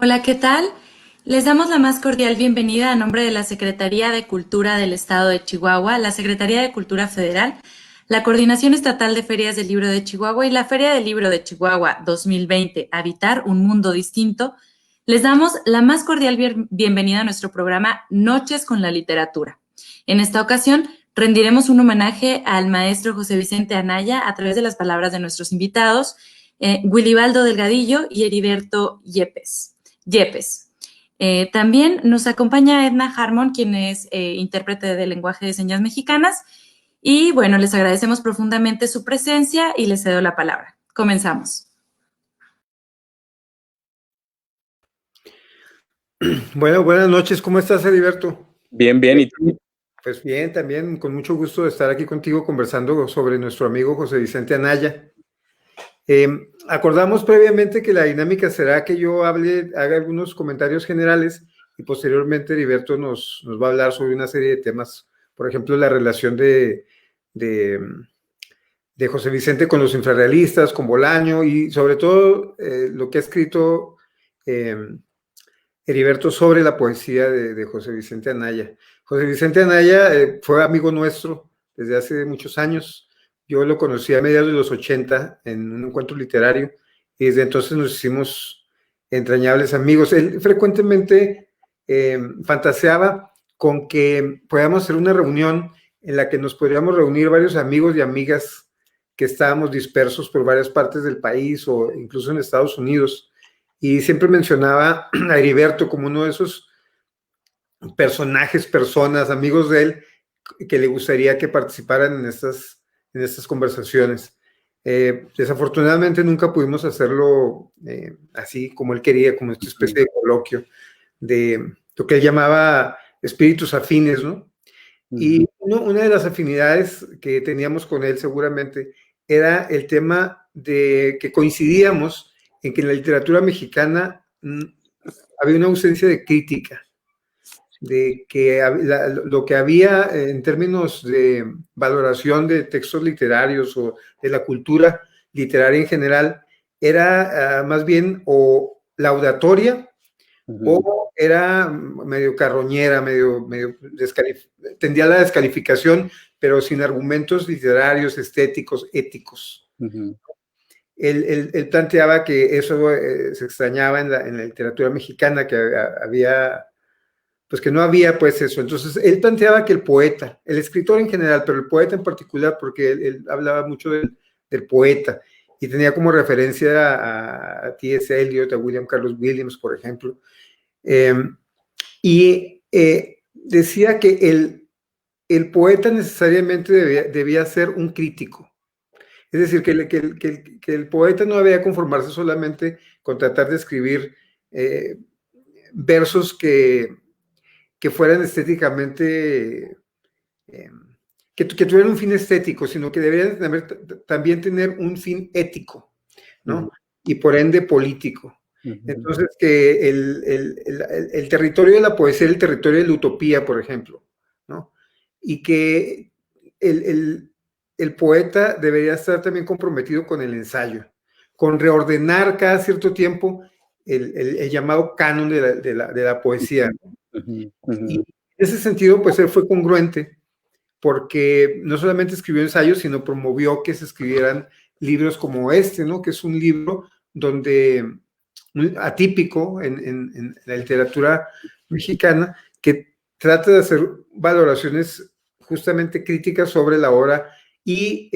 Hola, ¿qué tal? Les damos la más cordial bienvenida a nombre de la Secretaría de Cultura del Estado de Chihuahua, la Secretaría de Cultura Federal, la Coordinación Estatal de Ferias del Libro de Chihuahua y la Feria del Libro de Chihuahua 2020, Habitar un Mundo Distinto. Les damos la más cordial bienvenida a nuestro programa Noches con la Literatura. En esta ocasión rendiremos un homenaje al maestro José Vicente Anaya a través de las palabras de nuestros invitados, Wilibaldo Delgadillo y Heriberto Yepes. También nos acompaña Edna Harmon, quien es intérprete de lenguaje de señas mexicanas. Y bueno, les agradecemos profundamente su presencia y les cedo la palabra. Comenzamos. Bueno, buenas noches. ¿Cómo estás, Heriberto? Bien, bien. ¿Y tú? Pues bien, también con mucho gusto de estar aquí contigo conversando sobre nuestro amigo José Vicente Anaya. Acordamos previamente que la dinámica será que yo haga algunos comentarios generales y posteriormente Heriberto nos va a hablar sobre una serie de temas, por ejemplo, la relación de José Vicente con los infrarrealistas, con Bolaño y sobre todo lo que ha escrito Heriberto sobre la poesía de José Vicente Anaya. José Vicente Anaya fue amigo nuestro desde hace muchos años. Yo lo conocí a mediados de los 80 en un encuentro literario y desde entonces nos hicimos entrañables amigos. Él frecuentemente fantaseaba con que podamos hacer una reunión en la que nos podríamos reunir varios amigos y amigas que estábamos dispersos por varias partes del país o incluso en Estados Unidos. Y siempre mencionaba a Heriberto como uno de esos personajes, personas, amigos de él, que le gustaría que participaran en estas conversaciones. Desafortunadamente nunca pudimos hacerlo así como él quería, como esta especie de coloquio de lo que él llamaba espíritus afines, ¿no? Y una de las afinidades que teníamos con él seguramente era el tema de que coincidíamos en que en la literatura mexicana había una ausencia de crítica, de que lo que había en términos de valoración de textos literarios o de la cultura literaria en general era más bien o laudatoria o era medio carroñera, medio tendía a la descalificación, pero sin argumentos literarios, estéticos, éticos. Él planteaba que eso se extrañaba en la literatura mexicana, que había, pues que no había pues eso. Entonces, él planteaba que el poeta, el escritor en general, pero el poeta en particular, porque él hablaba mucho del poeta, y tenía como referencia a T.S. Eliot, a William Carlos Williams, por ejemplo, decía que el poeta necesariamente debía ser un crítico. Es decir, que el poeta no debía conformarse solamente con tratar de escribir versos que fueran estéticamente, que tuvieran un fin estético, sino que deberían también tener un fin ético, ¿no? Y por ende político. Entonces, que el territorio de la poesía es el territorio de la utopía, por ejemplo, ¿no? Y que el poeta debería estar también comprometido con el ensayo, con reordenar cada cierto tiempo el llamado canon de la poesía. Y en ese sentido, pues él fue congruente, porque no solamente escribió ensayos, sino promovió que se escribieran libros como este, ¿no? Que es un libro donde muy atípico en la literatura mexicana, que trata de hacer valoraciones justamente críticas sobre la obra y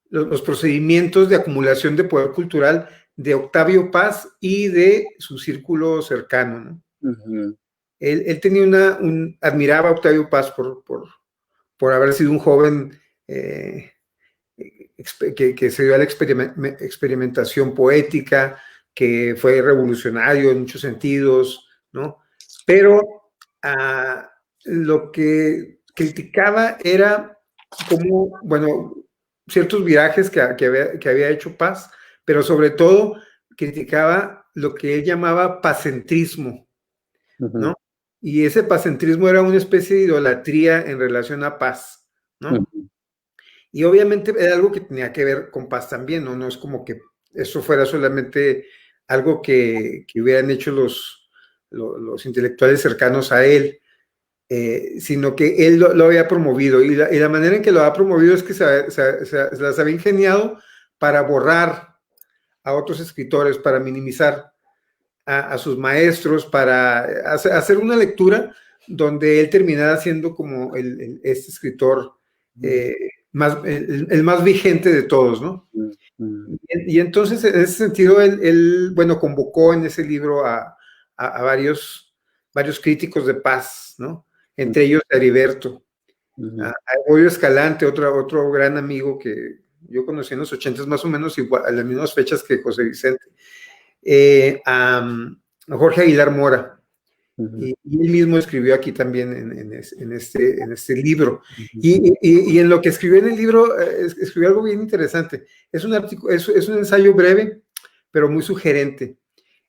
los procedimientos de acumulación de poder cultural de Octavio Paz y de su círculo cercano, ¿no? Él tenía admiraba a Octavio Paz por haber sido un joven que se dio a la experimentación poética, que fue revolucionario en muchos sentidos, ¿no? Pero lo que criticaba era como, bueno, ciertos virajes que había hecho Paz, pero sobre todo criticaba lo que él llamaba pacentrismo, ¿no? Y ese pacentrismo era una especie de idolatría en relación a Paz, ¿no? Y obviamente era algo que tenía que ver con Paz también, ¿no? No es como que eso fuera solamente algo que hubieran hecho los intelectuales cercanos a él, sino que él lo había promovido, y la manera en que lo ha promovido es que se las había ingeniado para borrar a otros escritores, para minimizar a sus maestros, para hacer una lectura donde él terminara siendo como este escritor el más vigente de todos, ¿no? Y entonces, en ese sentido, él bueno, convocó en ese libro a varios críticos de paz, ¿no? Entre ellos Heriberto, a Evodio Escalante, otro gran amigo que yo conocí en los 80s, más o menos igual, a las mismas fechas que José Vicente, a Jorge Aguilar Mora, y él mismo escribió aquí también en este libro. Y en lo que escribió en el libro, escribió algo bien interesante. Es un ensayo breve, pero muy sugerente,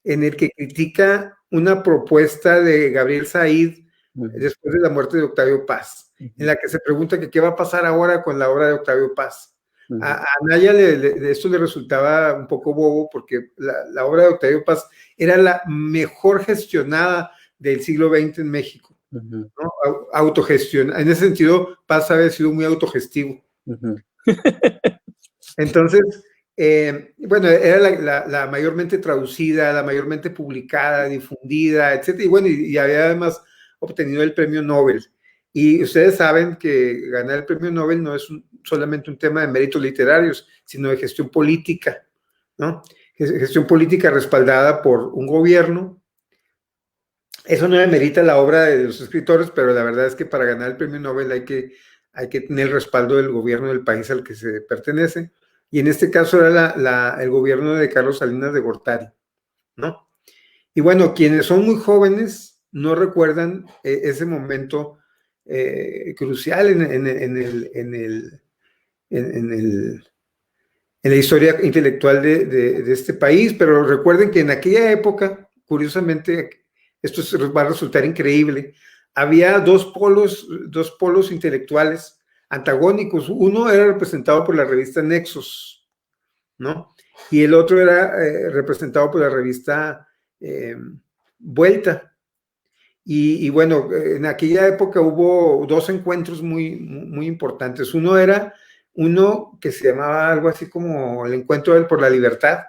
en el que critica una propuesta de Gabriel Said después de la muerte de Octavio Paz, en la que se pregunta que qué va a pasar ahora con la obra de Octavio Paz. A Anaya esto le resultaba un poco bobo, porque la obra de Octavio Paz era la mejor gestionada del siglo XX en México, ¿no? Autogestión. En ese sentido, Paz había sido muy autogestivo. Entonces, bueno, era la mayormente traducida, la mayormente publicada, difundida, etcétera, y bueno, y había además obtenido el premio Nobel. Y ustedes saben que ganar el premio Nobel no es solamente un tema de méritos literarios, sino de gestión política, ¿no? Gestión política respaldada por un gobierno. Eso no demerita la obra de los escritores, pero la verdad es que para ganar el premio Nobel hay que tener el respaldo del gobierno del país al que se pertenece. Y en este caso era el gobierno de Carlos Salinas de Gortari, ¿no? Y bueno, quienes son muy jóvenes no recuerdan ese momento crucial en la historia intelectual de este país, pero recuerden que en aquella época, curiosamente, esto va a resultar increíble, había dos polos intelectuales antagónicos. Uno era representado por la revista Nexos, ¿no? Y el otro era representado por la revista Vuelta. Y bueno, en aquella época hubo dos encuentros muy importantes. Uno que se llamaba algo así como el Encuentro por la Libertad,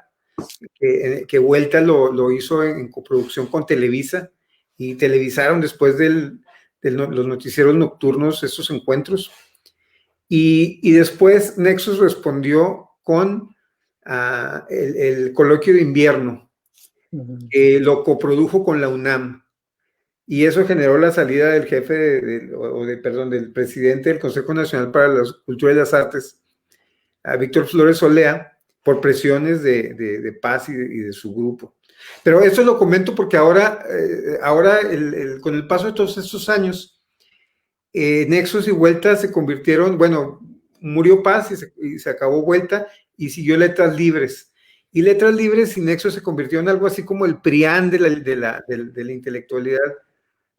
que Vuelta lo hizo en coproducción con Televisa, y televisaron después de los noticieros nocturnos estos encuentros. Y después Nexus respondió con el Coloquio de Invierno, que lo coprodujo con la UNAM. Y eso generó la salida del jefe, del presidente del Consejo Nacional para la Cultura y las Artes, a Víctor Flores Olea, por presiones de Paz y de su grupo. Pero esto lo comento porque ahora con el paso de todos estos años, Nexos y Vuelta se convirtieron, bueno, murió Paz y se acabó Vuelta, y siguió Letras Libres. Y Letras Libres y Nexos se convirtió en algo así como el PRIAN de la intelectualidad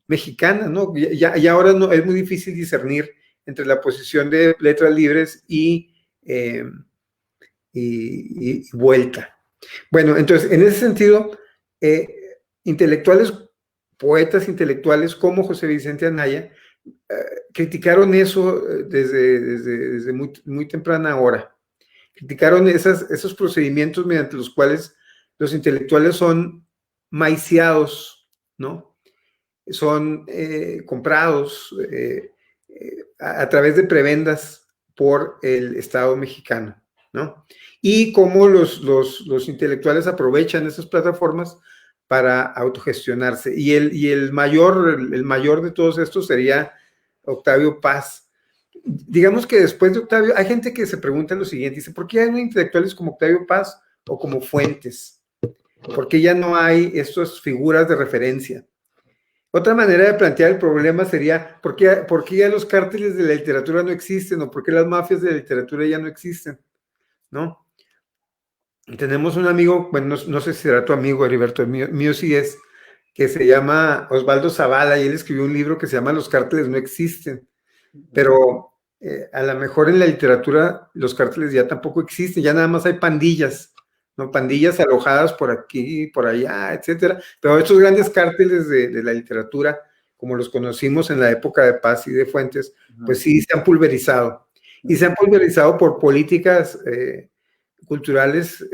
mexicana, ¿no? Ya ahora no, es muy difícil discernir entre la posición de Letras Libres y Vuelta. Bueno, entonces, en ese sentido, poetas intelectuales como José Vicente Anaya criticaron eso desde muy temprana hora. Criticaron esos procedimientos mediante los cuales los intelectuales son maiciados, ¿no? Son comprados a través de prebendas por el Estado mexicano, ¿no? Y cómo los intelectuales aprovechan esas plataformas para autogestionarse. Y el mayor de todos estos sería Octavio Paz. Digamos que después de Octavio, hay gente que se pregunta lo siguiente, dice, ¿por qué hay intelectuales como Octavio Paz o como Fuentes? ¿Por qué ya no hay estas figuras de referencia? Otra manera de plantear el problema sería, ¿por qué ya los cárteles de la literatura no existen? ¿O por qué las mafias de la literatura ya no existen? ¿No? Y tenemos un amigo, bueno, no sé si será tu amigo, Heriberto, mío sí es, que se llama Osvaldo Zavala, y él escribió un libro que se llama Los cárteles no existen. Pero a lo mejor en la literatura los cárteles ya tampoco existen, ya nada más hay pandillas, ¿no? Pandillas alojadas por aquí, por allá, etcétera. Pero estos grandes cárteles de la literatura, como los conocimos en la época de Paz y de Fuentes, pues sí se han pulverizado. Y se han pulverizado por políticas culturales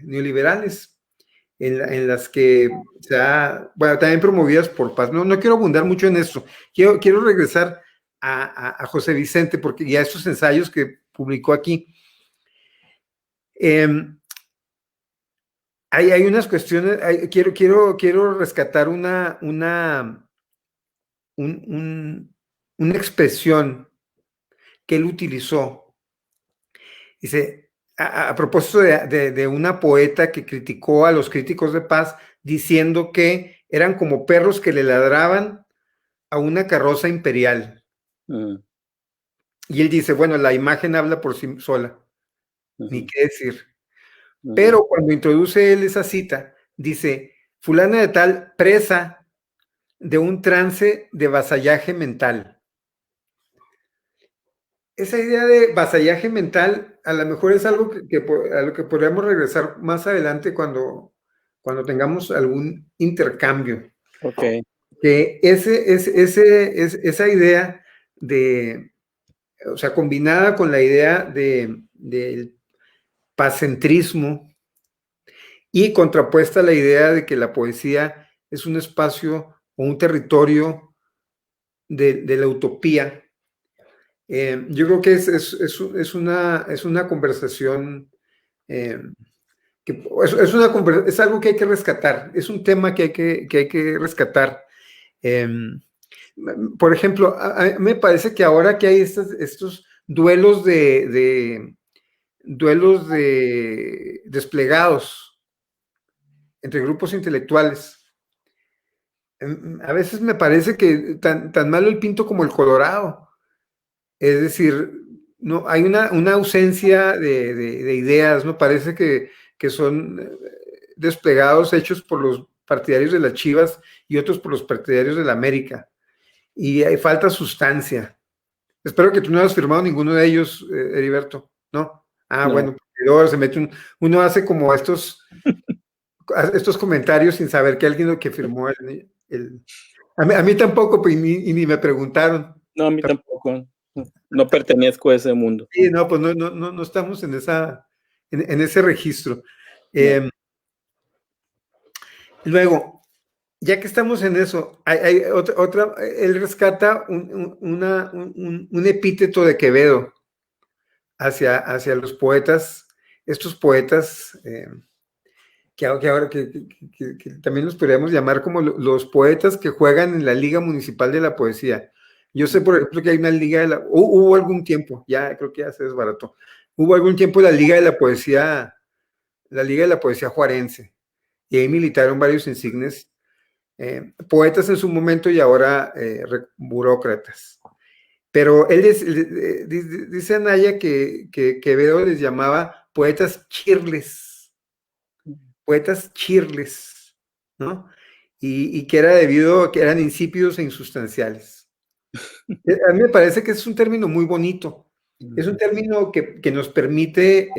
neoliberales, en las que bueno, también promovidas por Paz. No quiero abundar mucho en esto. Quiero regresar a José Vicente, porque ya estos ensayos que publicó aquí, hay unas cuestiones, quiero rescatar una expresión que él utilizó. Dice, a propósito de una poeta que criticó a los críticos de Paz, diciendo que eran como perros que le ladraban a una carroza imperial. Y él dice, bueno, la imagen habla por sí sola, ni qué decir. Pero cuando introduce él esa cita, dice, fulana de tal presa de un trance de vasallaje mental. Esa idea de vasallaje mental a lo mejor es algo a lo que podríamos regresar más adelante cuando tengamos algún intercambio. Ok. Que esa idea de, o sea, combinada con la idea del pacentrismo y contrapuesta a la idea de que la poesía es un espacio o un territorio de la utopía. Yo creo que es una conversación es algo que hay que rescatar, es un tema que hay que rescatar. Por ejemplo, a mí me parece que ahora que hay estos duelos duelos desplegados entre grupos intelectuales, a veces me parece que tan malo el Pinto como el Colorado. Es decir, no, hay una ausencia de ideas, ¿no? Parece que son desplegados hechos por los partidarios de las Chivas y otros por los partidarios de la América. Y hay falta sustancia. Espero que tú no hayas firmado ninguno de ellos, Heriberto, ¿no? No. Bueno, porque luego se mete uno hace como estos comentarios sin saber que alguien lo que firmó a mí tampoco, pues, ni me preguntaron. No, a mí tampoco. No pertenezco a ese mundo. Sí, no, pues no estamos en ese registro. No. Luego, ya que estamos en eso, hay otra, él rescata un epíteto de Quevedo hacia los poetas, estos poetas que ahora también los podríamos llamar como los poetas que juegan en la Liga Municipal de la Poesía. Yo sé, por ejemplo, que hay una liga hubo algún tiempo, ya creo que ya se desbarató, hubo algún tiempo la Liga de la Poesía Juarense, y ahí militaron varios insignes poetas en su momento y ahora burócratas. Pero él dice Anaya que Quevedo les llamaba poetas chirles, ¿no? Y que era debido a que eran insípidos e insustanciales. A mí me parece que es un término muy bonito. Es un término que nos permite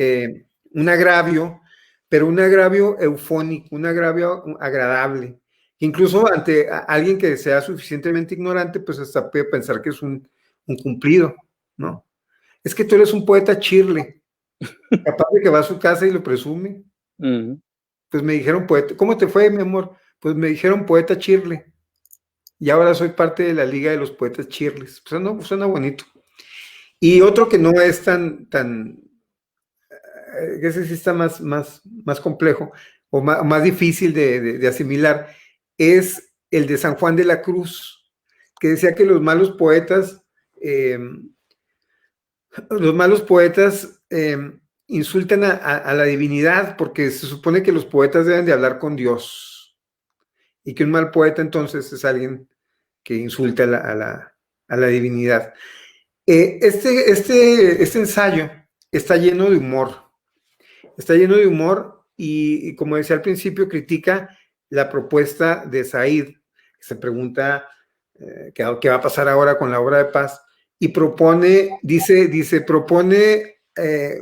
un agravio, pero un agravio eufónico, un agravio agradable. Incluso ante alguien que sea suficientemente ignorante, pues hasta puede pensar que es un cumplido, ¿no? Es que tú eres un poeta chirle, capaz de que va a su casa y lo presume. Pues me dijeron poeta, ¿cómo te fue, mi amor? Pues me dijeron poeta chirle. Y ahora soy parte de la Liga de los Poetas Chirles. Pues suena bonito. Y otro que no es ese sí está más complejo o más difícil de asimilar, es el de San Juan de la Cruz, que decía que los malos poetas insultan a la divinidad porque se supone que los poetas deben de hablar con Dios y que un mal poeta entonces es alguien que insulta a la divinidad. Este ensayo está lleno de humor. Está lleno de humor y como decía al principio, critica la propuesta de Said, que se pregunta qué va a pasar ahora con la obra de Paz, y propone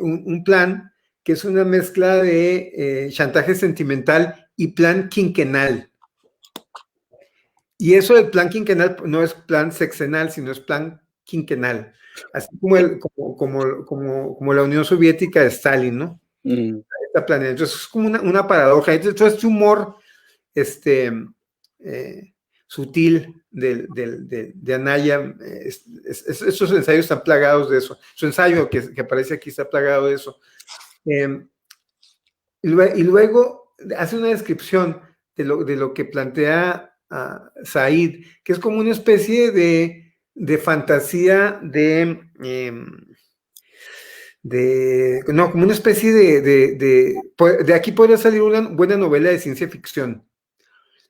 un plan que es una mezcla de chantaje sentimental y plan quinquenal. Y eso del plan quinquenal no es plan sexenal, sino es plan quinquenal. Así como la Unión Soviética de Stalin, ¿no? Esta planeta. Entonces es como una paradoja. Entonces este humor sutil de Anaya, estos ensayos están plagados de eso. Su ensayo que aparece aquí está plagado de eso. Y luego hace una descripción de lo que plantea Said, que es como una especie de fantasía no, como una especie de aquí podría salir una buena novela de ciencia ficción,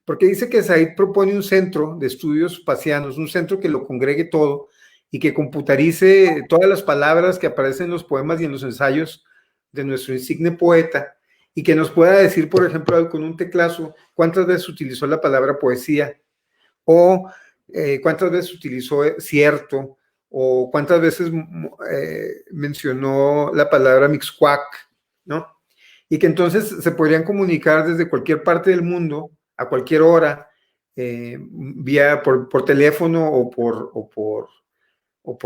porque dice que Said propone un centro de estudios pasianos, un centro que lo congregue todo y que computarice todas las palabras que aparecen en los poemas y en los ensayos de nuestro insigne poeta, y que nos pueda decir, por ejemplo, con un teclazo, cuántas veces utilizó la palabra poesía, o cuántas veces utilizó cierto, o cuántas veces mencionó la palabra mixcuac, ¿no? Y que entonces se podrían comunicar desde cualquier parte del mundo, a cualquier hora, por teléfono o por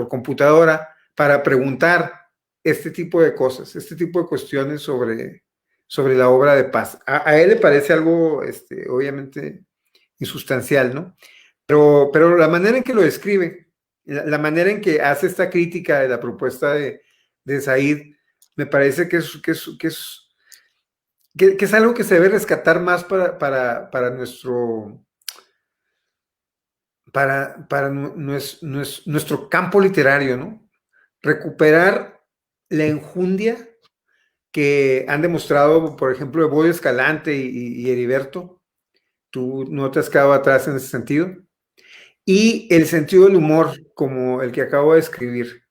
computadora, para preguntar este tipo de cosas, este tipo de cuestiones sobre la obra de Paz. A él le parece algo, obviamente, insustancial, ¿no? Pero la manera en que lo describe, la manera en que hace esta crítica de la propuesta de Said, me parece que es algo que se debe rescatar más para nuestro campo literario, ¿no? Recuperar la enjundia que han demostrado, por ejemplo, Evodio Escalante y Heriberto. Tú no te has quedado atrás en ese sentido. Y el sentido del humor, como el que acabo de escribir.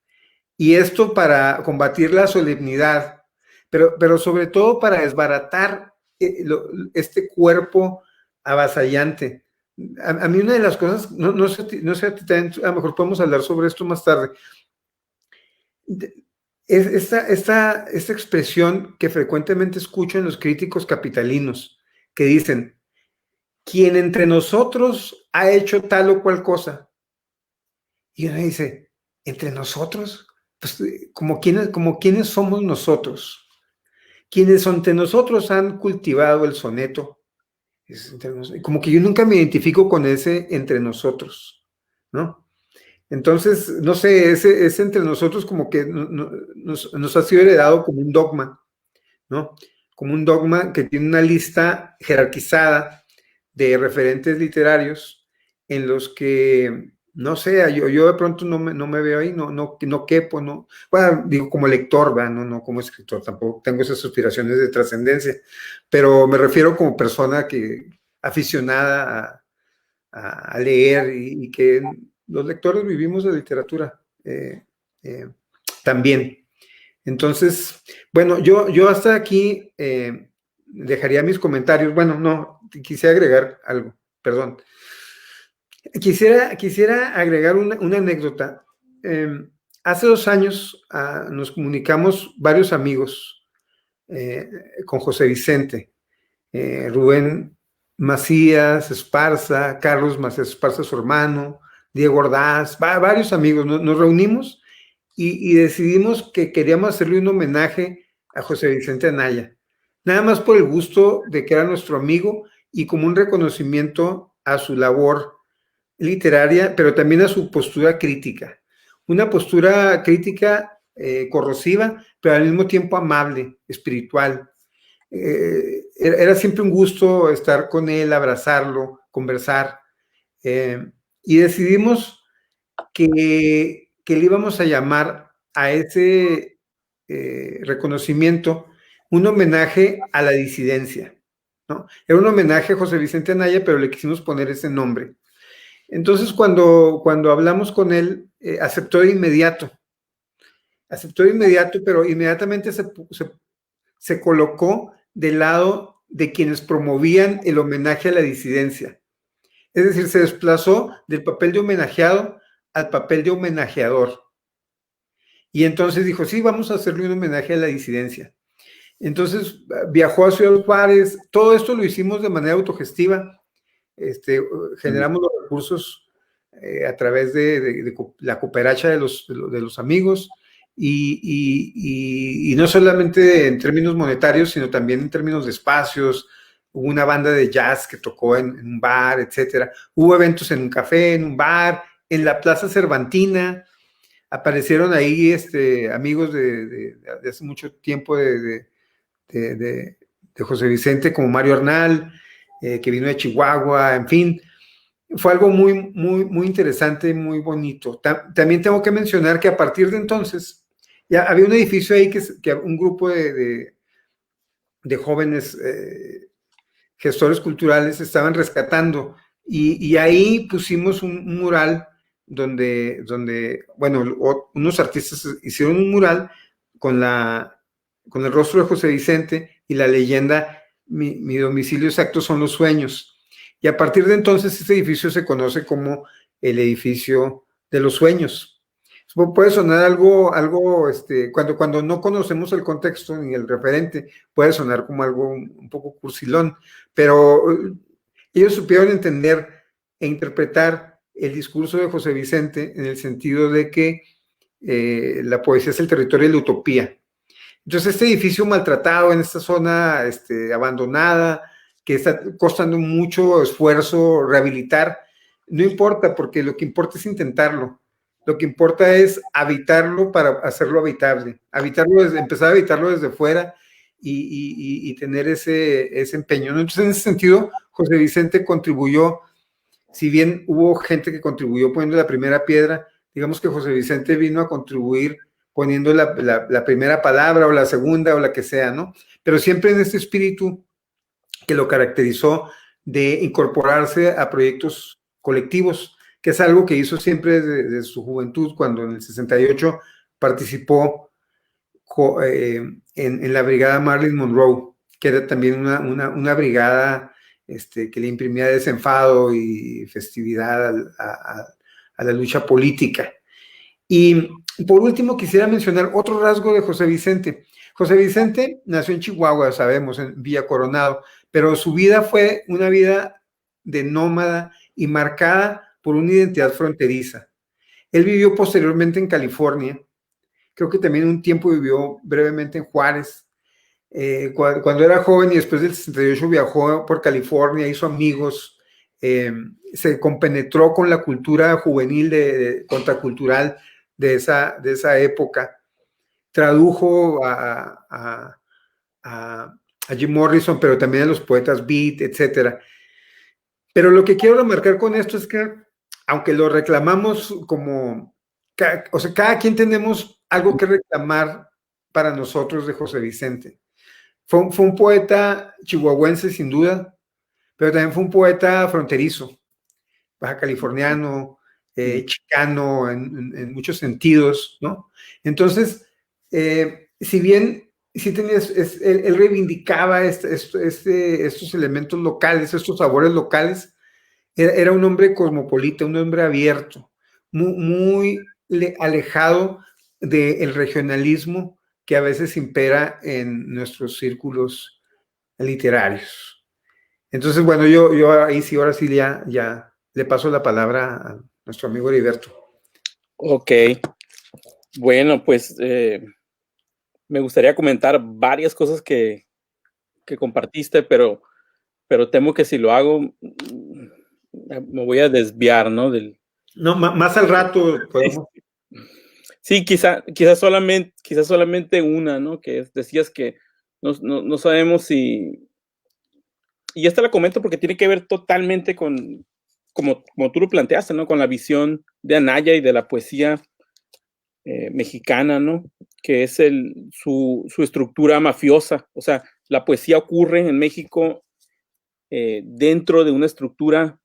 Y esto para combatir la solemnidad, pero sobre todo para desbaratar este cuerpo avasallante. A mí una de las cosas, no sé, a lo mejor podemos hablar sobre esto más tarde, es esta expresión que frecuentemente escucho en los críticos capitalinos, que dicen, quien entre nosotros ha hecho tal o cual cosa. Y uno dice, ¿entre nosotros? Pues como quienes somos nosotros. Quienes entre nosotros han cultivado el soneto. Como que yo nunca me identifico con ese entre nosotros, ¿no? Entonces, no sé, ese entre nosotros como que nos ha sido heredado como un dogma, ¿no? Como un dogma que tiene una lista jerarquizada de referentes literarios en los que, no sé, yo de pronto no me veo ahí, no quepo, ¿no? Bueno, digo como lector, ¿verdad? No como escritor, tampoco tengo esas aspiraciones de trascendencia, pero me refiero como persona aficionada a leer y que los lectores vivimos de literatura también. Entonces, bueno, yo hasta aquí dejaría mis comentarios. Bueno, no, quisiera agregar algo, perdón. Quisiera agregar una anécdota. Hace 2 años nos comunicamos varios amigos con José Vicente, Rubén Macías Esparza, Carlos Macías Esparza, su hermano, Diego Ordaz, varios amigos. Nos reunimos y decidimos que queríamos hacerle un homenaje a José Vicente Anaya, nada más por el gusto de que era nuestro amigo y como un reconocimiento a su labor literaria, pero también a su postura crítica. Una postura crítica corrosiva, pero al mismo tiempo amable, espiritual. Era siempre un gusto estar con él, abrazarlo, conversar. Y decidimos que le íbamos a llamar a ese reconocimiento un homenaje a la disidencia, ¿no? Era un homenaje a José Vicente Anaya, pero le quisimos poner ese nombre. Entonces, cuando hablamos con él, aceptó de inmediato, pero inmediatamente se colocó del lado de quienes promovían el homenaje a la disidencia. Es decir, se desplazó del papel de homenajeado al papel de homenajeador. Y entonces dijo, sí, vamos a hacerle un homenaje a la disidencia. Entonces viajó a Ciudad Juárez. Todo esto lo hicimos de manera autogestiva. Generamos los recursos a través de la cooperacha de los amigos y no solamente en términos monetarios, sino también en términos de espacios. Hubo una banda de jazz que tocó en un bar, etcétera. Hubo eventos en un café, en un bar, en la Plaza Cervantina. Aparecieron ahí amigos de hace mucho tiempo de José Vicente, como Mario Arnal, que vino de Chihuahua, en fin. Fue algo muy, muy, muy interesante, muy bonito. También tengo que mencionar que a partir de entonces, ya había un edificio ahí que un grupo de jóvenes gestores culturales estaban rescatando, y ahí pusimos un mural donde, bueno, unos artistas hicieron un mural con el rostro de José Vicente y la leyenda mi domicilio exacto son los sueños. Y a partir de entonces este edificio se conoce como el edificio de los sueños. Puede sonar algo cuando no conocemos el contexto ni el referente, puede sonar como algo un poco cursilón, pero ellos supieron entender e interpretar el discurso de José Vicente en el sentido de que la poesía es el territorio de la utopía. Entonces, este edificio maltratado en esta zona abandonada, que está costando mucho esfuerzo rehabilitar, no importa, porque lo que importa es intentarlo. Lo que importa es habitarlo para hacerlo habitable. Empezar a habitarlo desde fuera y tener ese empeño, ¿no? Entonces, en ese sentido, José Vicente contribuyó, si bien hubo gente que contribuyó poniendo la primera piedra, digamos que José Vicente vino a contribuir poniendo la primera palabra o la segunda o la que sea, ¿no? Pero siempre en este espíritu que lo caracterizó de incorporarse a proyectos colectivos, que es algo que hizo siempre desde su juventud, cuando en el 68 participó en la brigada Marilyn Monroe, que era también una brigada que le imprimía desenfado y festividad a la lucha política. Y por último quisiera mencionar otro rasgo de José Vicente. José Vicente nació en Chihuahua, sabemos, en Villa Coronado, pero su vida fue una vida de nómada y marcada por una identidad fronteriza. Él vivió posteriormente en California, creo que también un tiempo vivió brevemente en Juárez. Cuando era joven y después del 68 viajó por California, hizo amigos, se compenetró con la cultura juvenil contracultural de esa época. Tradujo a Jim Morrison, pero también a los poetas Beat, etc. Pero lo que quiero remarcar con esto es que, aunque lo reclamamos cada quien tenemos algo que reclamar para nosotros de José Vicente. Fue un poeta chihuahuense, sin duda, pero también fue un poeta fronterizo, baja californiano, chicano en muchos sentidos, ¿no? Entonces, si bien él reivindicaba estos elementos locales, estos sabores locales, era un hombre cosmopolita, un hombre abierto, muy alejado del regionalismo que a veces impera en nuestros círculos literarios. Entonces, bueno, yo ahí sí, ahora sí ya le paso la palabra a nuestro amigo Heriberto. Ok. Bueno, pues me gustaría comentar varias cosas que compartiste, pero temo que si lo hago me voy a desviar, ¿no? No, más al rato podemos. Sí, quizás solamente una, ¿no? Que decías que no sabemos si... Y esta la comento porque tiene que ver totalmente con, como tú lo planteaste, ¿no? Con la visión de Anaya y de la poesía mexicana, ¿no? Que es su estructura mafiosa. O sea, la poesía ocurre en México dentro de una estructura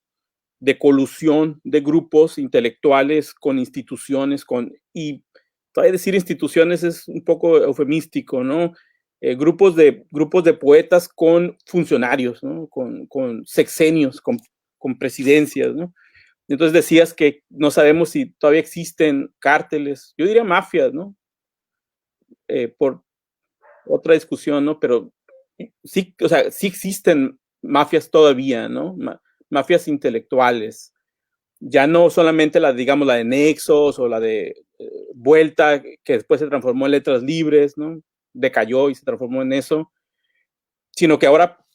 de colusión de grupos intelectuales con instituciones, y todavía decir instituciones es un poco eufemístico, ¿no? Grupos de poetas con funcionarios, ¿no? Con sexenios, con presidencias, ¿no? Entonces decías que no sabemos si todavía existen cárteles, yo diría mafias, ¿no? otra discusión, ¿no? Pero sí, o sea, sí existen mafias todavía, ¿no? Mafias intelectuales. Ya no solamente la, digamos, la de Nexos o la de Vuelta, que después se transformó en Letras Libres, ¿no? Decayó y se transformó en eso, sino que ahora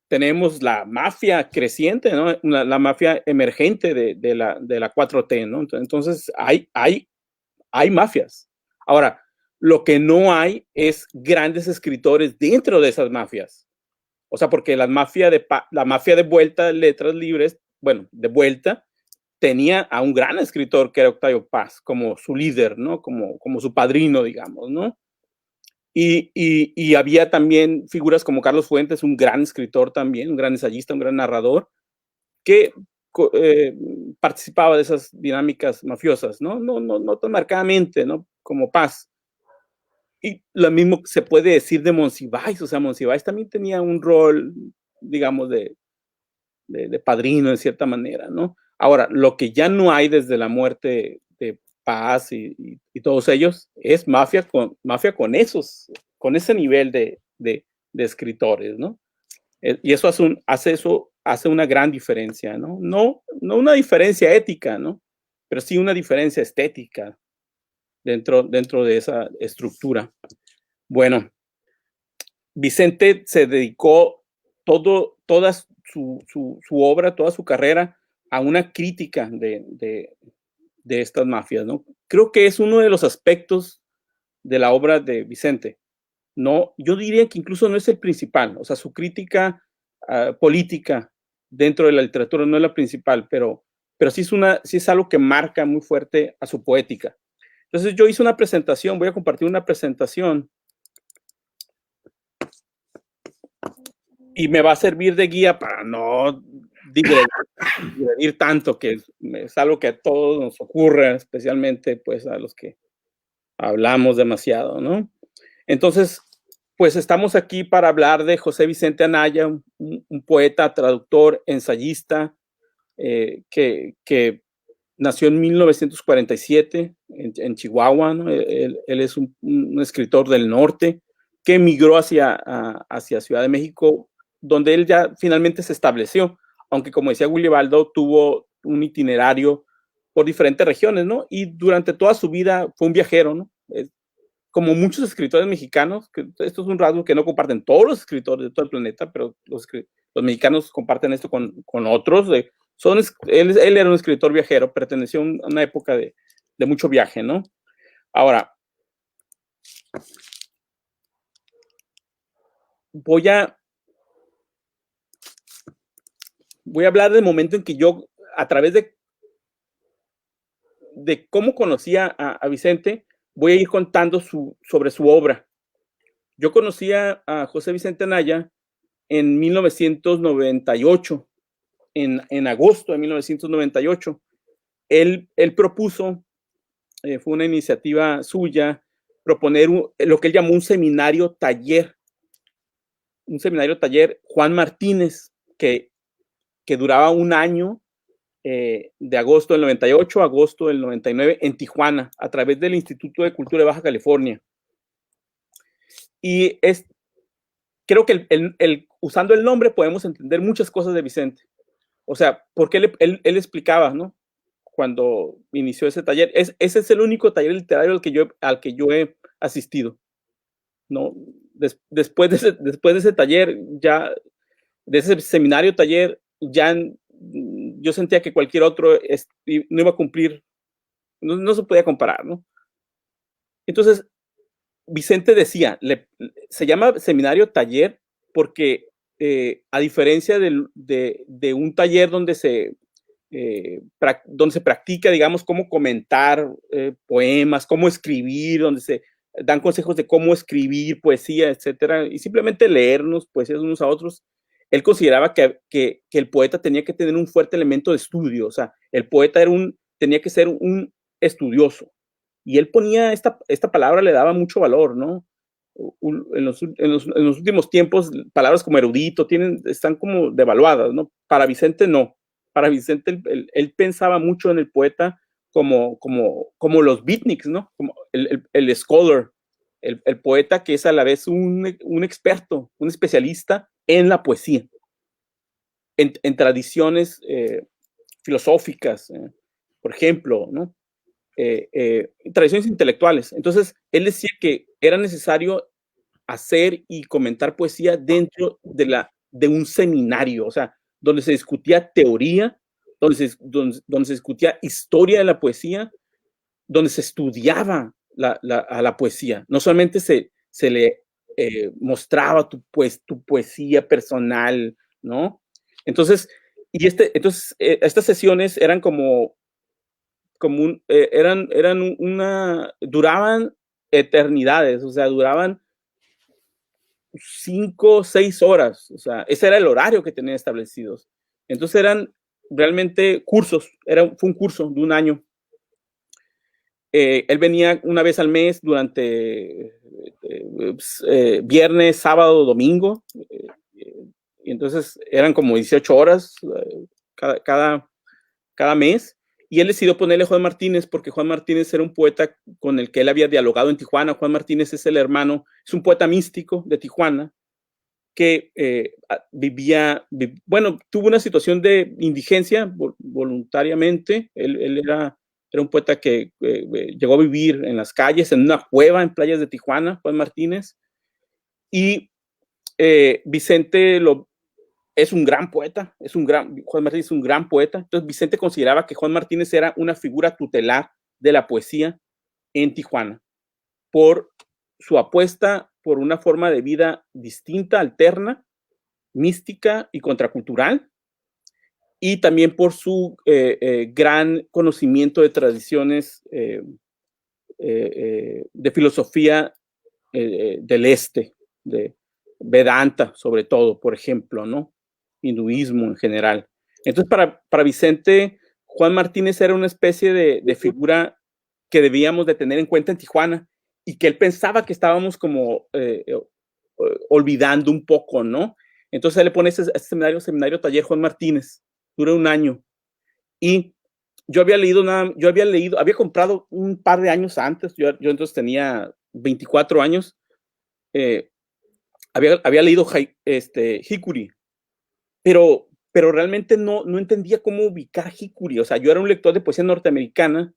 tenemos la mafia creciente, ¿no? La mafia emergente de la 4T, ¿no? Entonces, hay mafias. Ahora, lo que no hay es grandes escritores dentro de esas mafias. O sea, porque la mafia de Vuelta, Letras Libres, bueno, de Vuelta, tenía a un gran escritor que era Octavio Paz, como su líder, ¿no? Como su padrino, digamos, ¿no? Y había también figuras como Carlos Fuentes, un gran escritor también, un gran ensayista, un gran narrador, que participaba de esas dinámicas mafiosas, ¿no? No tan marcadamente, ¿no? Como Paz. Y lo mismo se puede decir de Monsiváis, o sea, Monsiváis también tenía un rol, digamos, de padrino en cierta manera, ¿no? Ahora, lo que ya no hay desde la muerte de Paz y todos ellos es mafia con ese nivel de escritores, ¿no? Y eso hace una gran diferencia, ¿no? No una diferencia ética, ¿no? Pero sí una diferencia estética dentro de esa estructura. Bueno, Vicente se dedicó toda su obra, toda su carrera a una crítica de estas mafias, ¿no? Creo que es uno de los aspectos de la obra de Vicente. No, yo diría que incluso no es el principal, o sea, su crítica política dentro de la literatura no es la principal, pero sí es algo que marca muy fuerte a su poética. Entonces yo hice una presentación, voy a compartir una presentación y me va a servir de guía para no dividir tanto, que es algo que a todos nos ocurre, especialmente pues a los que hablamos demasiado, ¿no? Entonces, pues estamos aquí para hablar de José Vicente Anaya, un poeta, traductor, ensayista, que nació en 1947 en Chihuahua, ¿no? Él es un escritor del norte que emigró hacia Ciudad de México, donde él ya finalmente se estableció, aunque como decía Willy Baldo, tuvo un itinerario por diferentes regiones, ¿no? Y durante toda su vida fue un viajero, ¿no? Como muchos escritores mexicanos, que esto es un rasgo que no comparten todos los escritores de todo el planeta, pero los mexicanos comparten esto con otros. Él era un escritor viajero, perteneció a una época de mucho viaje, ¿no? Ahora, voy a hablar del momento en que yo, a través de cómo conocía a Vicente, voy a ir contando sobre su obra. Yo conocía a José Vicente Anaya en 1998, en agosto de 1998. Él propuso, fue una iniciativa suya, proponer lo que él llamó un seminario taller. Un seminario taller Juan Martínez, que duraba un año, de agosto del 98 a agosto del 99, en Tijuana, a través del Instituto de Cultura de Baja California. Y creo que usando el nombre podemos entender muchas cosas de Vicente. O sea, porque él explicaba, ¿no? Cuando inició ese taller. Ese es el único taller literario al que yo he asistido, ¿no? Después de ese taller, ya, de ese seminario taller, ya yo sentía que cualquier otro no iba a cumplir, no se podía comparar, ¿no? Entonces, Vicente decía, se llama seminario taller porque a diferencia de un taller donde se practica, digamos, cómo comentar poemas, cómo escribir, donde se dan consejos de cómo escribir poesía, etcétera, y simplemente leernos poesías unos a otros. Él consideraba que el poeta tenía que tener un fuerte elemento de estudio, o sea, el poeta tenía que ser un estudioso. Y él ponía esta palabra, le daba mucho valor, ¿no? En los últimos tiempos, palabras como erudito están como devaluadas, ¿no? Para Vicente no. Para Vicente él pensaba mucho en el poeta como los beatniks, ¿no? Como el scholar, el poeta que es a la vez un experto, un especialista en la poesía, en tradiciones filosóficas, por ejemplo, ¿no? Tradiciones intelectuales. Entonces, él decía que era necesario hacer y comentar poesía dentro de un seminario, o sea, donde se discutía teoría, donde se discutía historia de la poesía, donde se estudiaba a la poesía. No solamente se le mostraba tu poesía personal, ¿no? Entonces, estas sesiones eran duraban eternidades, o sea, duraban 5 o 6 horas, o sea, ese era el horario que tenían establecidos. Entonces eran realmente cursos, fue un curso de un año. Él venía una vez al mes durante viernes, sábado, domingo, y entonces eran como 18 horas cada mes. Y él decidió ponerle Juan Martínez porque Juan Martínez era un poeta con el que él había dialogado en Tijuana. Juan Martínez es el hermano, es un poeta místico de Tijuana que tuvo una situación de indigencia voluntariamente. Él era un poeta que llegó a vivir en las calles, en una cueva en playas de Tijuana, Juan Martínez. Y Vicente es un gran poeta, Juan Martínez es un gran poeta. Entonces Vicente consideraba que Juan Martínez era una figura tutelar de la poesía en Tijuana por su apuesta por una forma de vida distinta, alterna, mística y contracultural, y también por su gran conocimiento de tradiciones de filosofía del este, de Vedanta sobre todo, por ejemplo, ¿no? Hinduismo en general. Entonces, para Vicente, Juan Martínez era una especie de figura que debíamos de tener en cuenta en Tijuana y que él pensaba que estábamos como olvidando un poco, ¿no? Entonces él le pone ese seminario taller Juan Martínez, dura un año. Y yo había comprado un par de años antes, yo entonces tenía 24 años, había leído Hikuri, pero realmente no entendía cómo ubicar Hikuri. O sea, yo era un lector de poesía norteamericana,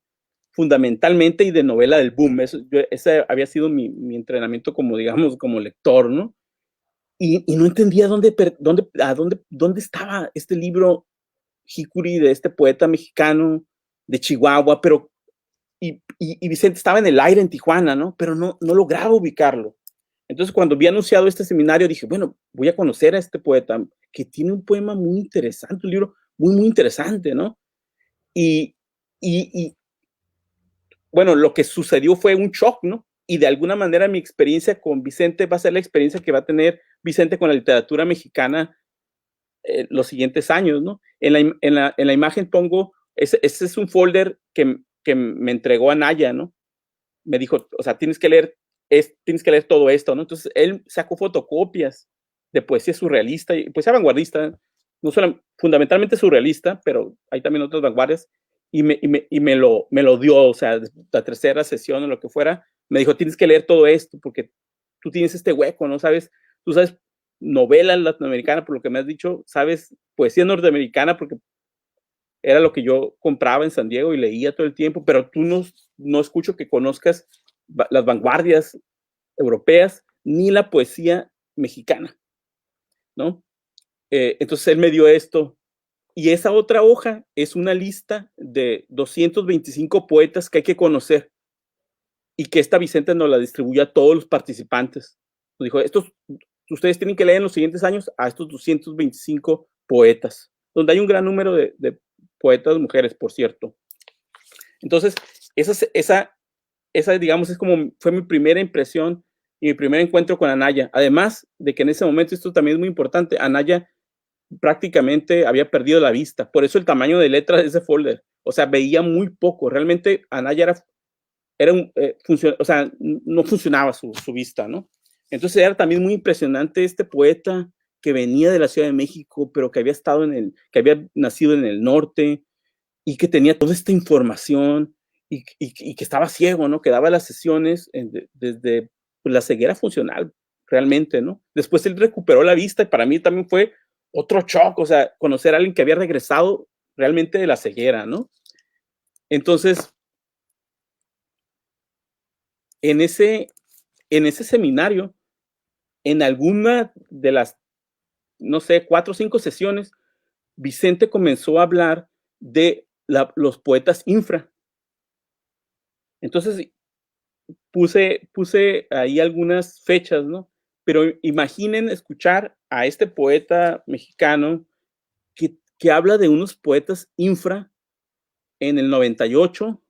fundamentalmente, y de novela del boom. Ese había sido mi entrenamiento como, digamos, como lector, ¿no? Y no entendía dónde estaba este libro Hikuri de este poeta mexicano de Chihuahua, y Vicente estaba en el aire en Tijuana, ¿no? Pero no lograba ubicarlo. Entonces, cuando vi anunciado este seminario, dije, bueno, voy a conocer a este poeta que tiene un poema muy interesante, un libro muy, muy interesante, ¿no? Y bueno, lo que sucedió fue un shock, ¿no? Y de alguna manera mi experiencia con Vicente va a ser la experiencia que va a tener Vicente con la literatura mexicana los siguientes años, ¿no? En la imagen pongo, ese es un folder que me entregó Anaya, ¿no? Me dijo, o sea, tienes que leer todo esto, ¿no? Entonces él sacó fotocopias de poesía surrealista y poesía vanguardista, no solo fundamentalmente surrealista, pero hay también otras vanguardias, y me lo dio, o sea, la tercera sesión o lo que fuera, me dijo, tienes que leer todo esto porque tú tienes este hueco, ¿no? Tú sabes novela latinoamericana, por lo que me has dicho, sabes poesía norteamericana porque era lo que yo compraba en San Diego y leía todo el tiempo, pero tú no escucho que conozcas las vanguardias europeas ni la poesía mexicana, ¿no? Entonces él me dio esto, y esa otra hoja es una lista de 225 poetas que hay que conocer y que esta Vicente nos la distribuyó a todos los participantes. Nos dijo, ustedes tienen que leer en los siguientes años a estos 225 poetas, donde hay un gran número de poetas mujeres, por cierto. Entonces, esa digamos, fue mi primera impresión y mi primer encuentro con Anaya. Además de que en ese momento, esto también es muy importante, Anaya prácticamente había perdido la vista. Por eso el tamaño de letra de ese folder. O sea, veía muy poco. Realmente Anaya no funcionaba su vista, ¿no? Entonces era también muy impresionante este poeta que venía de la Ciudad de México, pero que había nacido en el norte y que tenía toda esta información y que estaba ciego, ¿no? Que daba las sesiones desde la ceguera funcional realmente, ¿no? Después él recuperó la vista y para mí también fue otro shock, o sea, conocer a alguien que había regresado realmente de la ceguera, ¿no? Entonces, en ese seminario, en alguna de las, no sé, 4 o 5 sesiones, Vicente comenzó a hablar de los poetas infra. Entonces, puse ahí algunas fechas, ¿no? Pero imaginen escuchar a este poeta mexicano que habla de unos poetas infra en el 98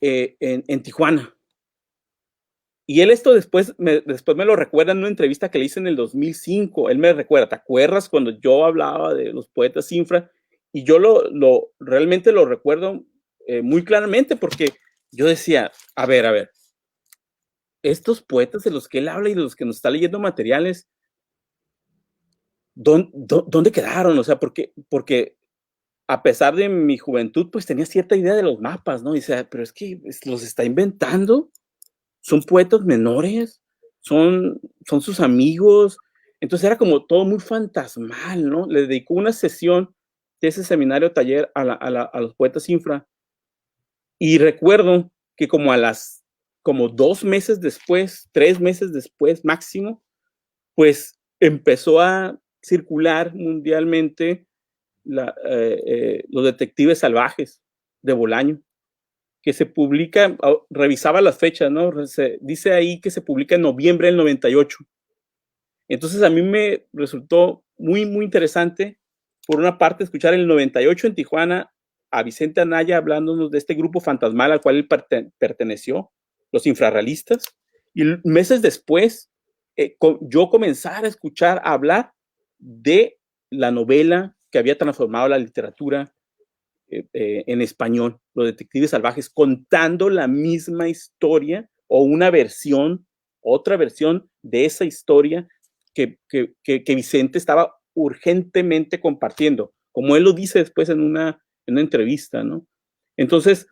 en Tijuana. Y él esto después me lo recuerda en una entrevista que le hice en el 2005. Él me recuerda, ¿te acuerdas cuando yo hablaba de los poetas infra? Y yo realmente lo recuerdo muy claramente porque yo decía, a ver, estos poetas de los que él habla y de los que nos está leyendo materiales, ¿dónde quedaron? O sea, porque a pesar de mi juventud, pues tenía cierta idea de los mapas, ¿no? Y decía, pero es que los está inventando. Son poetas menores, son sus amigos. Entonces era como todo muy fantasmal, ¿no? Le dedicó una sesión de ese seminario taller a los poetas infra. Y recuerdo que como 2 meses después, 3 meses después máximo, pues empezó a circular mundialmente los detectives salvajes de Bolaño, que se publica, revisaba las fechas, ¿no? Dice ahí que se publica en noviembre del 98. Entonces a mí me resultó muy, muy interesante, por una parte, escuchar el 98 en Tijuana a Vicente Anaya hablándonos de este grupo fantasmal al cual él perteneció, los infrarrealistas, y meses después yo comenzar a escuchar hablar de la novela que había transformado la literatura en español, Los Detectives Salvajes, contando la misma historia o otra versión de esa historia que Vicente estaba urgentemente compartiendo, como él lo dice después en una entrevista, ¿no? Entonces,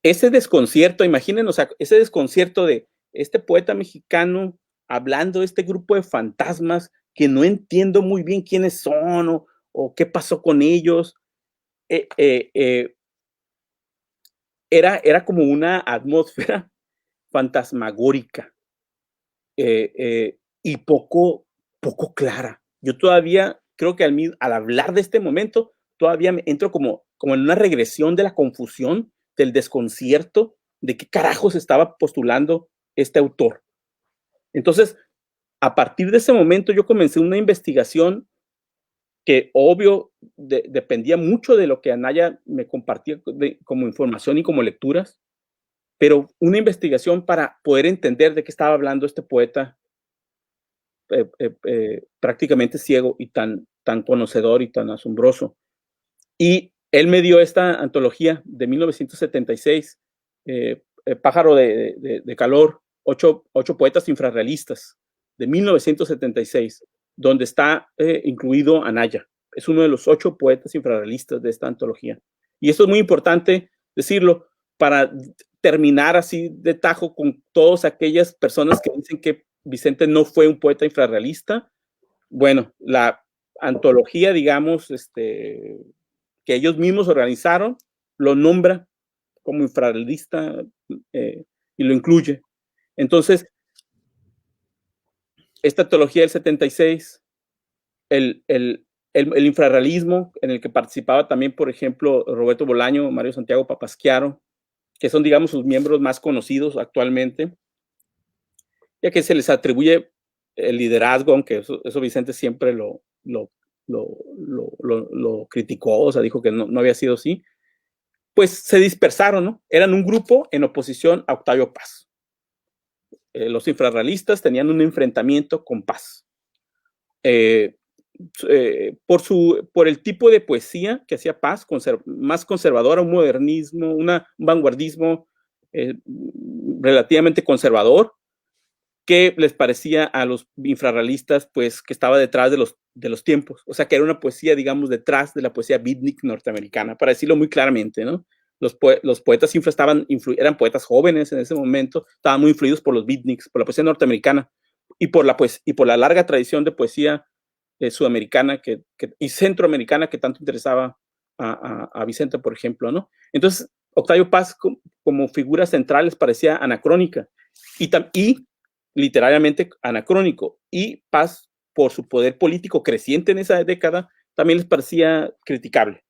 ese desconcierto, imaginen, o sea, ese desconcierto de este poeta mexicano hablando de este grupo de fantasmas que no entiendo muy bien quiénes son o qué pasó con ellos. Era como una atmósfera fantasmagórica y poco clara. Yo todavía creo que al hablar de este momento, todavía me entro como en una regresión de la confusión, del desconcierto, de qué carajos estaba postulando este autor. Entonces, a partir de ese momento, yo comencé una investigación que obvio dependía mucho de lo que Anaya me compartía como información y como lecturas, pero una investigación para poder entender de qué estaba hablando este poeta prácticamente ciego y tan conocedor y tan asombroso. Y él me dio esta antología de 1976, Pájaro de Calor, 8 poetas infrarrealistas, de 1976, donde está incluido Anaya. Es uno de los 8 poetas infrarrealistas de esta antología. Y esto es muy importante decirlo para terminar así de tajo con todas aquellas personas que dicen que Vicente no fue un poeta infrarrealista. Bueno, la antología, digamos, que ellos mismos organizaron, lo nombra como infrarrealista y lo incluye. Entonces, esta antología del 76, el infrarrealismo, en el que participaba también, por ejemplo, Roberto Bolaño, Mario Santiago Papasquiaro, que son, digamos, sus miembros más conocidos actualmente, ya que se les atribuye el liderazgo, aunque eso Vicente siempre lo criticó, o sea, dijo que no había sido así, pues se dispersaron, ¿no? Eran un grupo en oposición a Octavio Paz. Los infrarrealistas tenían un enfrentamiento con Paz. Por el tipo de poesía que hacía Paz, más conservadora, un modernismo, un vanguardismo relativamente conservador, que les parecía a los infrarrealistas, pues, que estaba detrás de los tiempos. O sea, que era una poesía, digamos, detrás de la poesía beatnik norteamericana, para decirlo muy claramente, ¿no? los poetas infra eran poetas jóvenes en ese momento, estaban muy influidos por los beatniks, por la poesía norteamericana y por la larga tradición de poesía sudamericana y centroamericana que tanto interesaba a Vicente, por ejemplo, ¿no? Entonces, Octavio Paz como figura central les parecía anacrónica y literariamente anacrónico, y Paz, por su poder político creciente en esa década, también les parecía criticable,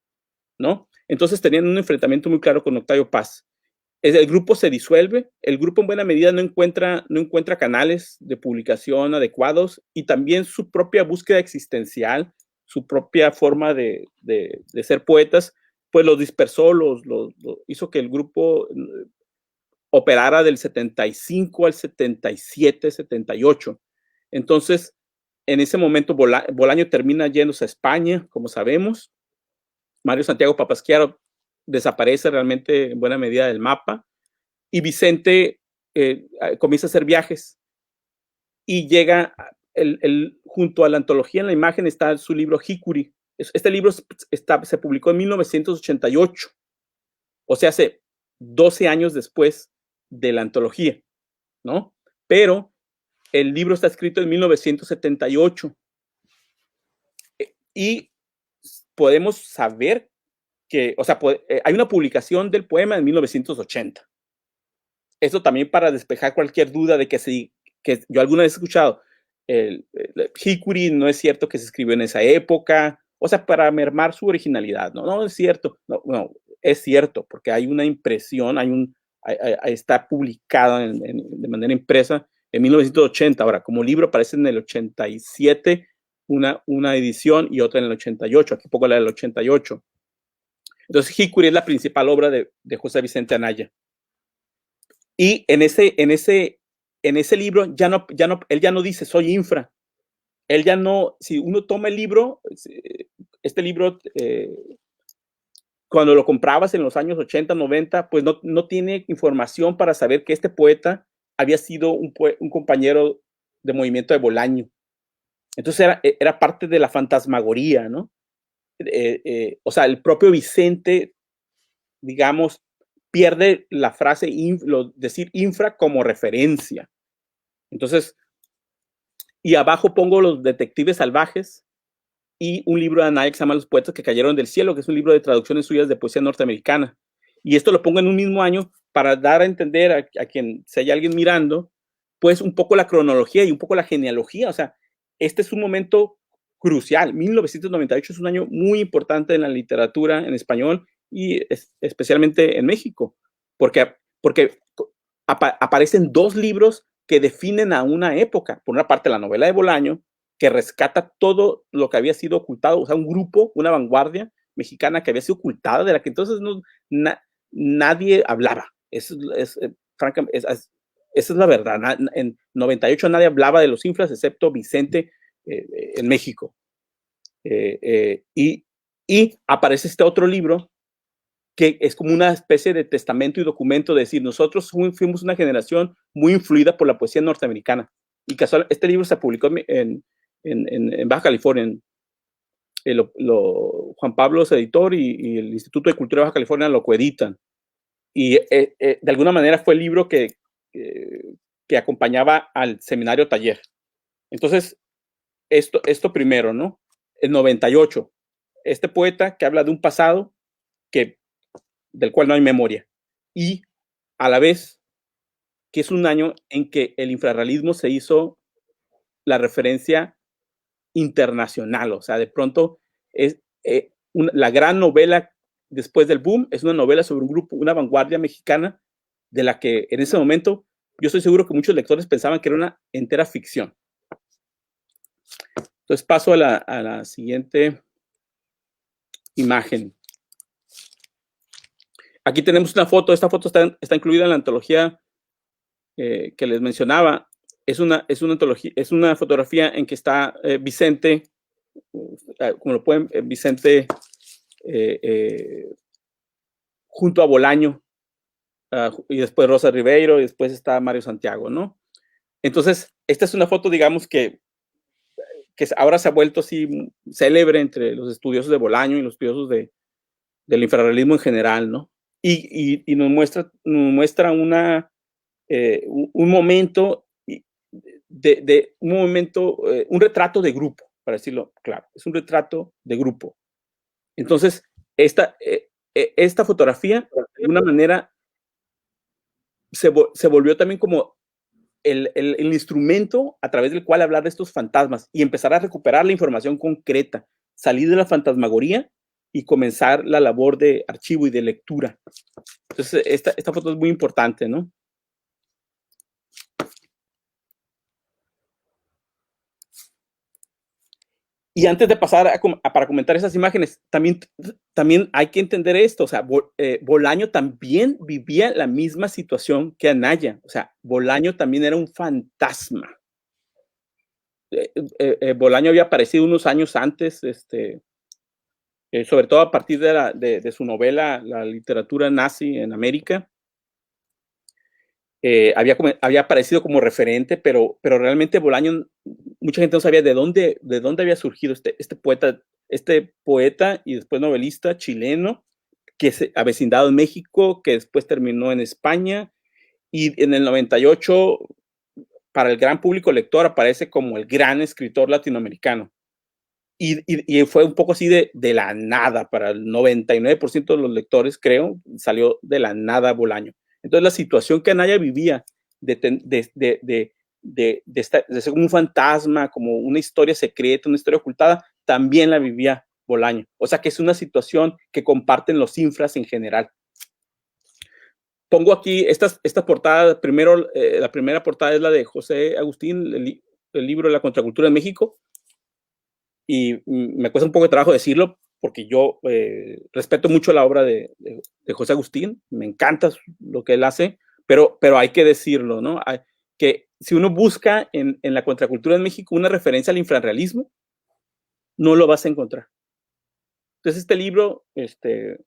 ¿no? Entonces tenían un enfrentamiento muy claro con Octavio Paz. El grupo se disuelve, el grupo en buena medida no encuentra canales de publicación adecuados, y también su propia búsqueda existencial, su propia forma de ser poetas, pues los dispersó, hizo que el grupo operara del 75 al 77, 78. Entonces, en ese momento Bolaño termina yéndose a España, como sabemos. Mario Santiago Papasquiaro desaparece realmente en buena medida del mapa, y Vicente comienza a hacer viajes y llega junto a la antología. En la imagen está su libro Hikuri. Este libro se publicó en 1988, o sea, hace 12 años después de la antología, ¿no? Pero el libro está escrito en 1978 y podemos saber que, o sea, hay una publicación del poema en 1980. Eso también para despejar cualquier duda de que yo alguna vez he escuchado el Hikuri no es cierto que se escribió en esa época, o sea, para mermar su originalidad. No es cierto. No, es cierto, porque hay una impresión, está publicada de manera impresa en 1980. Ahora, como libro aparece en el 87 una edición y otra en el 88. Aquí pongo la del 88. Entonces, Hikuri es la principal obra de José Vicente Anaya. Y en ese libro él ya no dice soy infra. Él ya no, si uno toma el libro, este libro, cuando lo comprabas en los años 80, 90, pues no tiene información para saber que este poeta había sido un compañero de movimiento de Bolaño. Entonces era parte de la fantasmagoría, ¿no? O sea, el propio Vicente, digamos, pierde la frase, decir infra como referencia. Entonces, y abajo pongo Los Detectives Salvajes y un libro de Anaya que se llama Los Poetas que Cayeron del Cielo, que es un libro de traducciones suyas de poesía norteamericana. Y esto lo pongo en un mismo año para dar a entender a quien, si hay alguien mirando, pues un poco la cronología y un poco la genealogía. O sea, este es un momento crucial. 1998 es un año muy importante en la literatura en español y especialmente en México, porque aparecen dos libros que definen a una época. Por una parte, la novela de Bolaño, que rescata todo lo que había sido ocultado, o sea, un grupo, una vanguardia mexicana que había sido ocultada, de la que entonces nadie hablaba. Francamente, esa es la verdad. En 98 nadie hablaba de los infras, excepto Vicente en México. Y aparece este otro libro que es como una especie de testamento y documento de decir, nosotros fuimos una generación muy influida por la poesía norteamericana. Y casual, este libro se publicó en Baja California. Juan Pablo es editor y el Instituto de Cultura de Baja California lo coeditan. Y de alguna manera fue el libro que acompañaba al seminario taller. Entonces, esto primero, ¿no? En 98, este poeta que habla de un pasado del cual no hay memoria, y a la vez que es un año en que el infrarrealismo se hizo la referencia internacional. O sea, de pronto es la gran novela después del boom, es una novela sobre un grupo, una vanguardia mexicana, de la que en ese momento yo estoy seguro que muchos lectores pensaban que era una entera ficción. Entonces paso a la siguiente imagen. Aquí tenemos una foto. Esta foto está incluida en la antología que les mencionaba. Es una antología, es una fotografía en que está Vicente, como lo pueden, Vicente junto a Bolaño, y después Rosa Ribeiro, y después está Mario Santiago, ¿no? Entonces, esta es una foto, digamos, que ahora se ha vuelto así célebre entre los estudiosos de Bolaño y los estudiosos del infrarrealismo en general, ¿no? y nos muestra un momento un retrato de grupo, para decirlo claro, es un retrato de grupo. Entonces, esta fotografía, de alguna manera, se volvió también como el instrumento a través del cual hablar de estos fantasmas y empezar a recuperar la información concreta, salir de la fantasmagoría y comenzar la labor de archivo y de lectura. Entonces, esta foto es muy importante, ¿no? Y antes de pasar para comentar esas imágenes, también hay que entender esto. O sea, Bolaño también vivía la misma situación que Anaya. O sea, Bolaño también era un fantasma. Bolaño había aparecido unos años antes, sobre todo a partir de su novela La literatura nazi en América. Había aparecido como referente, pero realmente Bolaño, mucha gente no sabía de dónde había surgido este poeta y después novelista chileno que se avecindado en México, que después terminó en España, y en el 98 para el gran público lector aparece como el gran escritor latinoamericano. Y fue un poco así de la nada, para el 99% de los lectores, creo, salió de la nada Bolaño. Entonces la situación que Anaya vivía de ser como un fantasma, como una historia secreta, una historia ocultada, también la vivía Bolaño. O sea que es una situación que comparten los infras en general. Pongo aquí esta portada. Primero, la primera portada es la de José Agustín, el libro La Contracultura de México. Y me cuesta un poco de trabajo decirlo porque yo respeto mucho la obra de José Agustín, me encanta lo que él hace, pero hay que decirlo, ¿no? Que si uno busca en la Contracultura de México una referencia al infrarrealismo, no lo vas a encontrar. Entonces este libro, que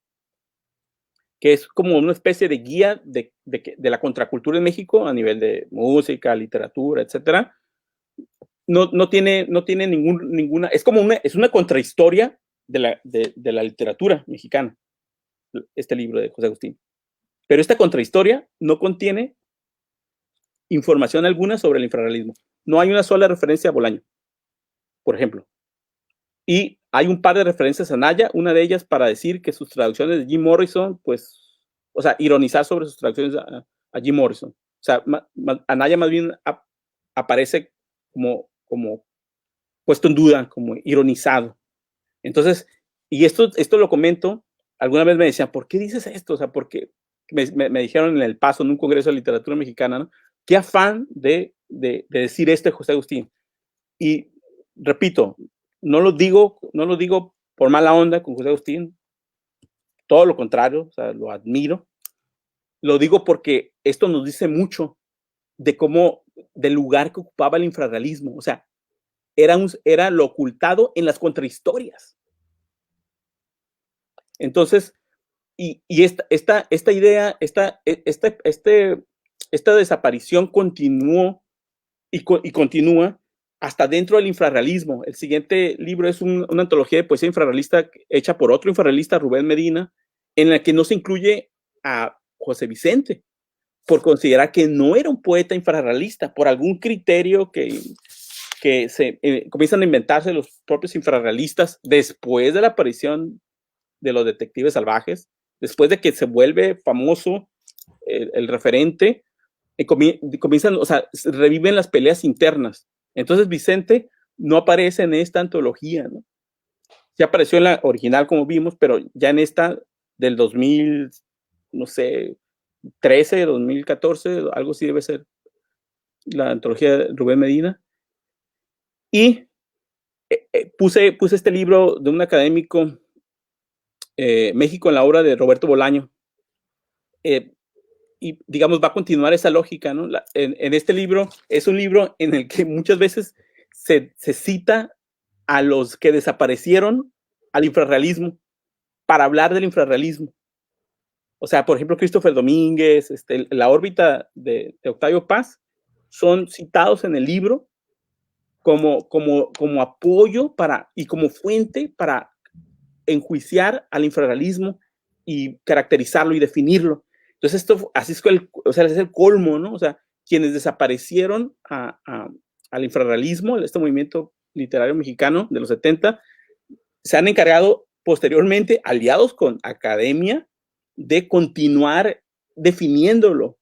es como una especie de guía de la contracultura en México a nivel de música, literatura, etcétera, no tiene ninguna, es una contrahistoria de la literatura mexicana, este libro de José Agustín. Pero esta contrahistoria no contiene información alguna sobre el infrarrealismo. No hay una sola referencia a Bolaño, por ejemplo. Y hay un par de referencias a Anaya, una de ellas para decir que sus traducciones de Jim Morrison, pues, o sea, ironizar sobre sus traducciones a Jim Morrison. O sea, Anaya más bien aparece como puesto en duda, como ironizado. Entonces, y esto lo comento, alguna vez me decían, ¿por qué dices esto? O sea, porque me dijeron en El Paso, en un congreso de literatura mexicana, ¿no? Qué afán de decir esto de José Agustín. Y repito, no lo digo por mala onda con José Agustín, todo lo contrario, o sea, lo admiro. Lo digo porque esto nos dice mucho del lugar que ocupaba el infrarrealismo. O sea, era lo ocultado en las contrahistorias. Entonces, y esta idea, esta desaparición continuó y continúa hasta dentro del infrarrealismo. El siguiente libro es una antología de poesía infrarrealista hecha por otro infrarrealista, Rubén Medina, en la que no se incluye a José Vicente, por considerar que no era un poeta infrarrealista, por algún criterio que se comienzan a inventarse los propios infrarrealistas después de la aparición de los detectives salvajes, después de que se vuelve famoso el referente, comienzan, o sea, reviven las peleas internas. Entonces Vicente no aparece en esta antología, ¿no? Sí apareció en la original, como vimos, pero ya en esta del 2000, no sé, 13, 2014, algo así debe ser la antología de Rubén Medina. Y puse este libro de un académico, México en la obra de Roberto Bolaño. Y digamos, va a continuar esa lógica, ¿no? En este libro, es un libro en el que muchas veces se cita a los que desaparecieron al infrarrealismo para hablar del infrarrealismo. O sea, por ejemplo, Christopher Domínguez, la órbita de Octavio Paz, son citados en el libro como apoyo y como fuente para enjuiciar al infrarrealismo y caracterizarlo y definirlo. Entonces esto, así es o sea, es el colmo, ¿no? O sea, quienes desaparecieron al infrarrealismo, este movimiento literario mexicano de los 70, se han encargado posteriormente, aliados con academia, de continuar definiéndolo.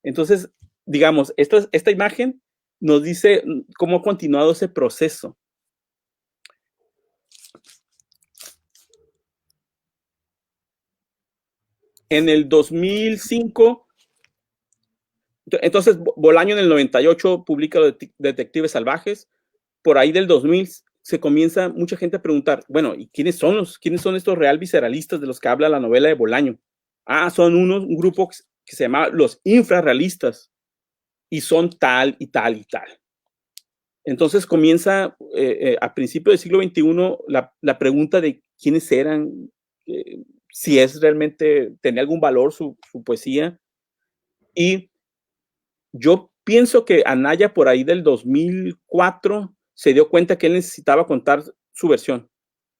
Entonces, digamos, esta imagen nos dice cómo ha continuado ese proceso. En el 2005, entonces Bolaño en el 98 publica Los Detectives Salvajes. Por ahí del 2000 se comienza mucha gente a preguntar, bueno, ¿y quiénes son estos real visceralistas de los que habla la novela de Bolaño? Son un grupo que se llama los infrarrealistas y son tal y tal y tal. Entonces comienza a principios del siglo XXI la pregunta de quiénes eran, si es realmente, tenía algún valor su poesía. Y yo pienso que Anaya por ahí del 2004 se dio cuenta que él necesitaba contar su versión,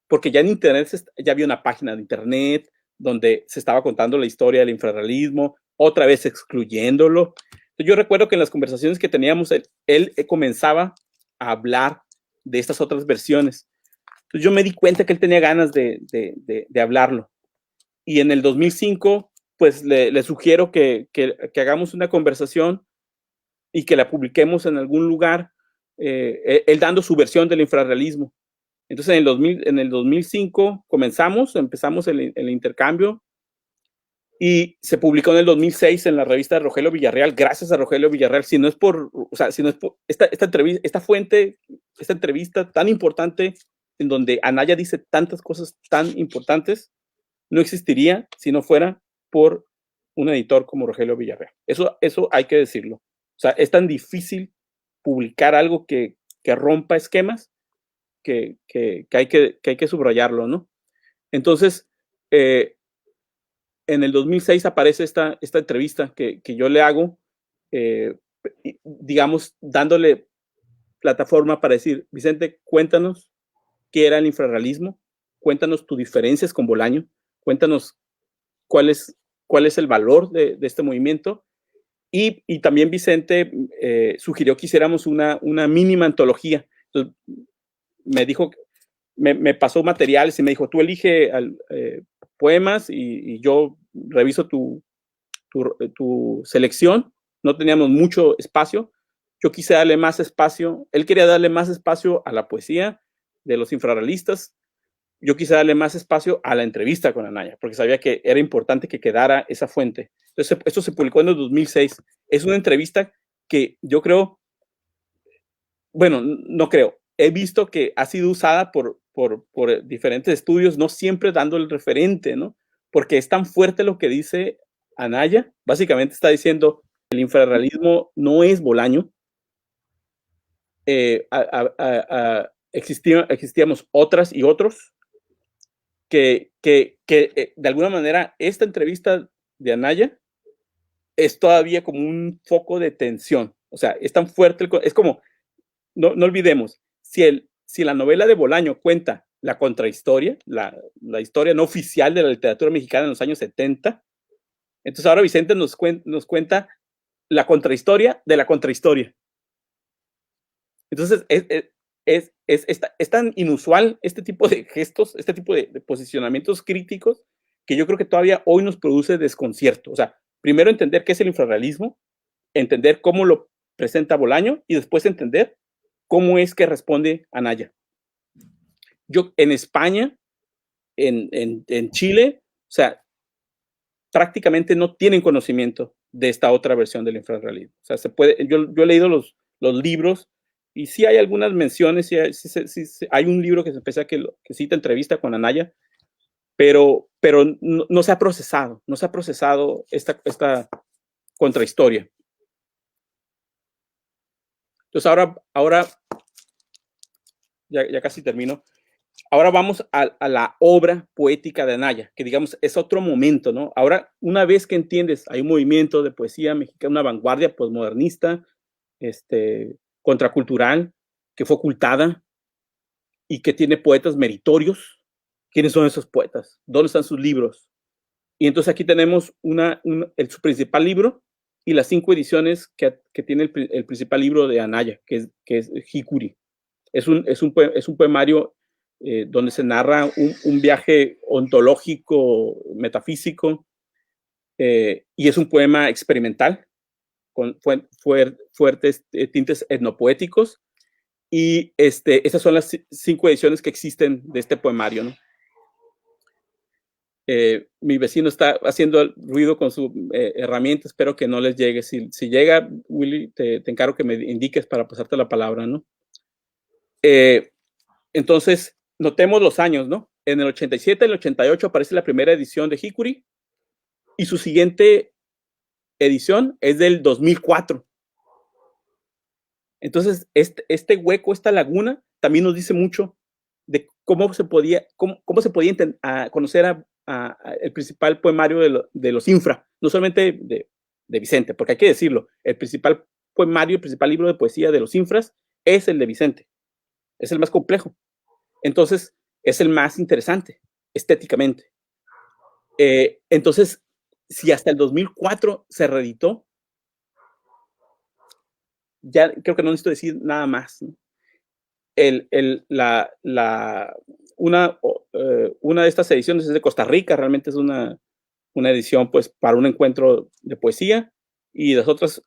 porque ya en internet ya había una página de internet donde se estaba contando la historia del infrarrealismo, otra vez excluyéndolo. Yo recuerdo que en las conversaciones que teníamos, él comenzaba a hablar de estas otras versiones. Entonces yo me di cuenta que él tenía ganas de hablarlo. Y en el 2005, pues le sugiero que hagamos una conversación y que la publiquemos en algún lugar, él dando su versión del infrarrealismo. Entonces en el 2005 empezamos el intercambio y se publicó en el 2006 en la revista de Rogelio Villarreal. Gracias a Rogelio Villarreal, si no es por esta entrevista tan importante en donde Anaya dice tantas cosas tan importantes, no existiría si no fuera por un editor como Rogelio Villarreal. Eso hay que decirlo. O sea, es tan difícil publicar algo que rompa esquemas que hay que subrayarlo, ¿no? Entonces, en el 2006 aparece esta entrevista que yo le hago, digamos, dándole plataforma para decir, Vicente, cuéntanos qué era el infrarrealismo, cuéntanos tus diferencias con Bolaño, cuéntanos cuál es el valor de este movimiento. Y también Vicente sugirió que hiciéramos una mínima antología. Entonces, me dijo, me pasó materiales y me dijo, tú elige poemas y yo reviso tu selección. No teníamos mucho espacio. Yo quise darle más espacio. Él quería darle más espacio a la poesía de los infrarrealistas. Yo quise darle más espacio a la entrevista con Anaya, porque sabía que era importante que quedara esa fuente. Entonces, esto se publicó en el 2006. Es una entrevista que yo creo, bueno, no creo, he visto que ha sido usada por diferentes estudios, no siempre dando el referente, ¿no? Porque es tan fuerte lo que dice Anaya. Básicamente está diciendo, el infrarrealismo no es Bolaño. Existíamos otras y otros que de alguna manera esta entrevista de Anaya es todavía como un foco de tensión. O sea, es tan fuerte, es como, no olvidemos, si la novela de Bolaño cuenta la contrahistoria, la historia no oficial de la literatura mexicana en los años 70, entonces ahora Vicente nos cuenta la contrahistoria de la contrahistoria. Entonces es tan inusual este tipo de gestos, este tipo de posicionamientos críticos, que yo creo que todavía hoy nos produce desconcierto. O sea, primero entender qué es el infrarrealismo, entender cómo lo presenta Bolaño y después entender cómo es que responde Anaya. Yo en España, en Chile, o sea, prácticamente no tienen conocimiento de esta otra versión del infrarrealismo. O sea, yo he leído los libros y sí hay algunas menciones, sí hay un libro que se empieza que cita entrevista con Anaya, pero no se ha procesado esta contrahistoria. Entonces ahora ya casi termino. Ahora vamos a la obra poética de Anaya, que digamos es otro momento, ¿no? Ahora, una vez que entiendes, hay un movimiento de poesía mexicana, una vanguardia postmodernista, contracultural, que fue ocultada y que tiene poetas meritorios. ¿Quiénes son esos poetas? ¿Dónde están sus libros? Y entonces aquí tenemos su principal libro y las 5 ediciones que tiene el principal libro de Anaya, que es Hikuri. Es un poemario donde se narra un viaje ontológico, metafísico, y es un poema experimental con fuertes tintes etnopoéticos. Y esas son las 5 ediciones que existen de este poemario, ¿no? Mi vecino está haciendo ruido con su herramienta, espero que no les llegue. Si llega, Willy, te encargo que me indiques para pasarte la palabra, ¿no? Entonces, notemos los años, ¿no? En el 87, el 88 aparece la primera edición de Hikuri y su siguiente edición es del 2004. Entonces, este hueco, esta laguna, también nos dice mucho de cómo se podía conocer el principal poemario de los Infra, no solamente de Vicente, porque hay que decirlo, el principal poemario, el principal libro de poesía de los Infras es el de Vicente, es el más complejo. Entonces, es el más interesante estéticamente. Entonces, si hasta el 2004 se reeditó, ya creo que no necesito decir nada más, ¿no? Una de estas ediciones es de Costa Rica, realmente es una edición pues para un encuentro de poesía, y las otras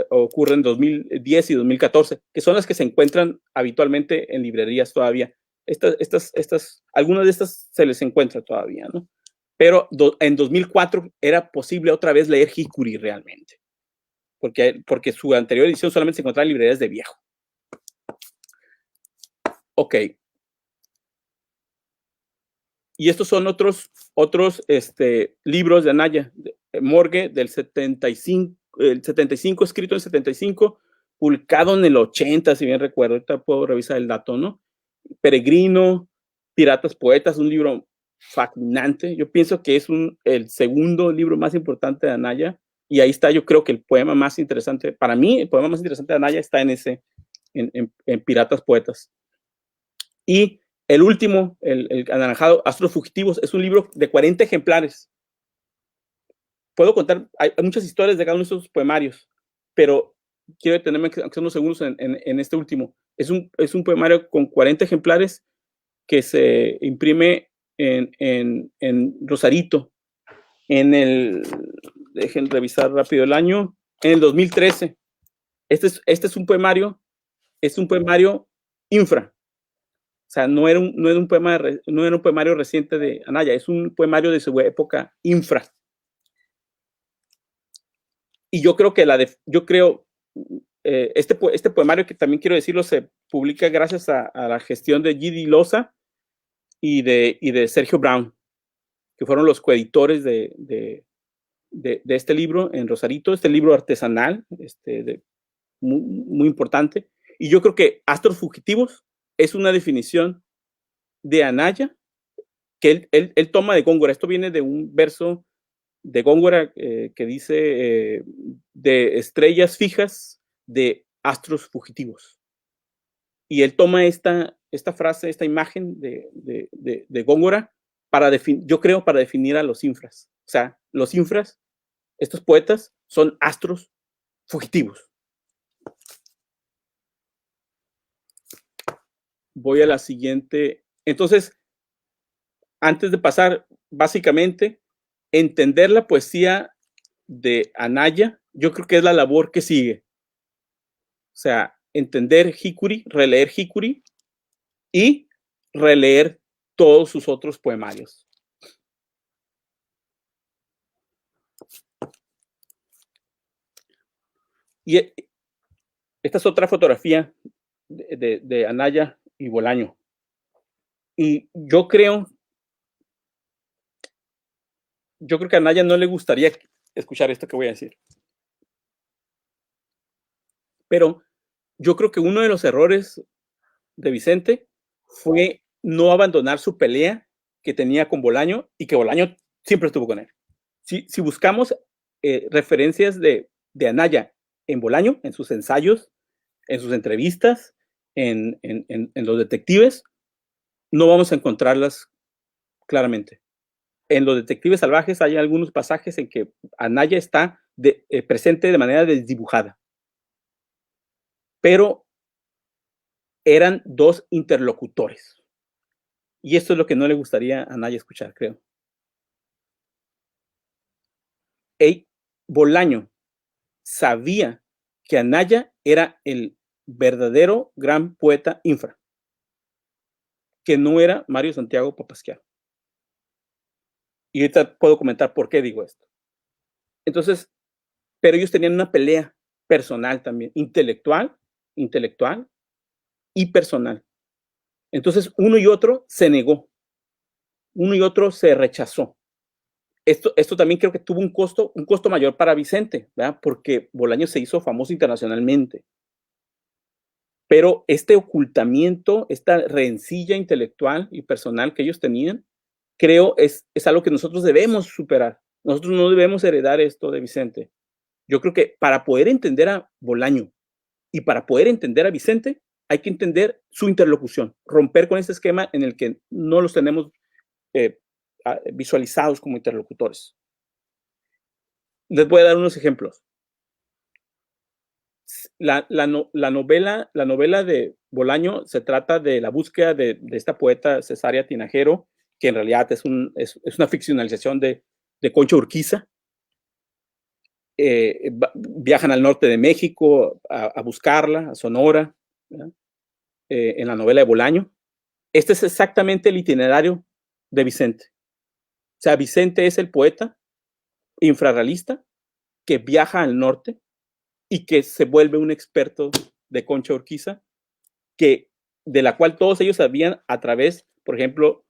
ocurren en 2010 y 2014, que son las que se encuentran habitualmente en librerías todavía. Algunas de estas se les encuentra todavía, ¿no? Pero en 2004 era posible otra vez leer Hikuri realmente, porque su anterior edición solamente se encontraba en librerías de viejo. Ok. Y estos son otros libros de Anaya. Morgue del 75, escrito en el 75, publicado en el 80, si bien recuerdo. Ahorita puedo revisar el dato, ¿no? Peregrino, Piratas Poetas, un libro fascinante. Yo pienso que es el segundo libro más importante de Anaya. Y ahí está, yo creo que el poema más interesante, para mí, el poema más interesante de Anaya está en Piratas Poetas. Y el último, el anaranjado, Astros Fugitivos, es un libro de 40 ejemplares. Puedo contar, hay muchas historias de cada uno de esos poemarios, pero quiero detenerme aunque son unos segundos en este último. Es un poemario con 40 ejemplares que se imprime en Rosarito, dejen revisar rápido el año, en el 2013. Este es un poemario infra. O sea, no era un poemario reciente de Anaya, es un poemario de su época infra. Y yo creo que este poemario, que también quiero decirlo, se publica gracias a la gestión de Gidi Loza y de Sergio Brown, que fueron los coeditores de este libro en Rosarito, este libro artesanal, muy, muy importante. Y yo creo que Astros Fugitivos es una definición de Anaya que él toma de Góngora. Esto viene de un verso de Góngora que dice de estrellas fijas, de astros fugitivos. Y él toma esta frase, esta imagen de Góngora yo creo, para definir a los infras. O sea, los infras, estos poetas, son astros fugitivos. Voy a la siguiente. Entonces, antes de pasar, básicamente, entender la poesía de Anaya, yo creo que es la labor que sigue. O sea, entender Hikuri, releer Hikuri y releer todos sus otros poemarios. Y esta es otra fotografía de Anaya y Bolaño. Y yo creo que a Anaya no le gustaría escuchar esto que voy a decir. Pero yo creo que uno de los errores de Vicente fue no abandonar su pelea que tenía con Bolaño, y que Bolaño siempre estuvo con él. Si buscamos referencias de Anaya en Bolaño, en sus ensayos, en sus entrevistas, en los detectives, no vamos a encontrarlas claramente. en Los Detectives Salvajes hay algunos pasajes en que Anaya está presente de manera desdibujada. Pero eran dos interlocutores. Y esto es lo que no le gustaría a Anaya escuchar, creo. Bolaño sabía que Anaya era el verdadero gran poeta infra, que no era Mario Santiago Papasquiaro. Y ahorita puedo comentar por qué digo esto. Entonces, pero ellos tenían una pelea personal también, intelectual y personal. Entonces, uno y otro se negó, uno y otro se rechazó. Esto también creo que tuvo un costo mayor para Vicente, ¿verdad? Porque Bolaño se hizo famoso internacionalmente. Pero este ocultamiento, esta rencilla intelectual y personal que ellos tenían, creo es algo que nosotros debemos superar. Nosotros no debemos heredar esto de Vicente. Yo creo que para poder entender a Bolaño y para poder entender a Vicente, hay que entender su interlocución, romper con este esquema en el que no los tenemos visualizados como interlocutores. Les voy a dar unos ejemplos. La novela de Bolaño se trata de la búsqueda de esta poeta Cesárea Tinajero, que en realidad es una ficcionalización de Concha Urquiza. Viajan al norte de México a buscarla, a Sonora, en la novela de Bolaño. Este es exactamente el itinerario de Vicente. O sea, Vicente es el poeta infrarrealista que viaja al norte y que se vuelve un experto de Concha Urquiza, de la cual todos ellos sabían a través, por ejemplo,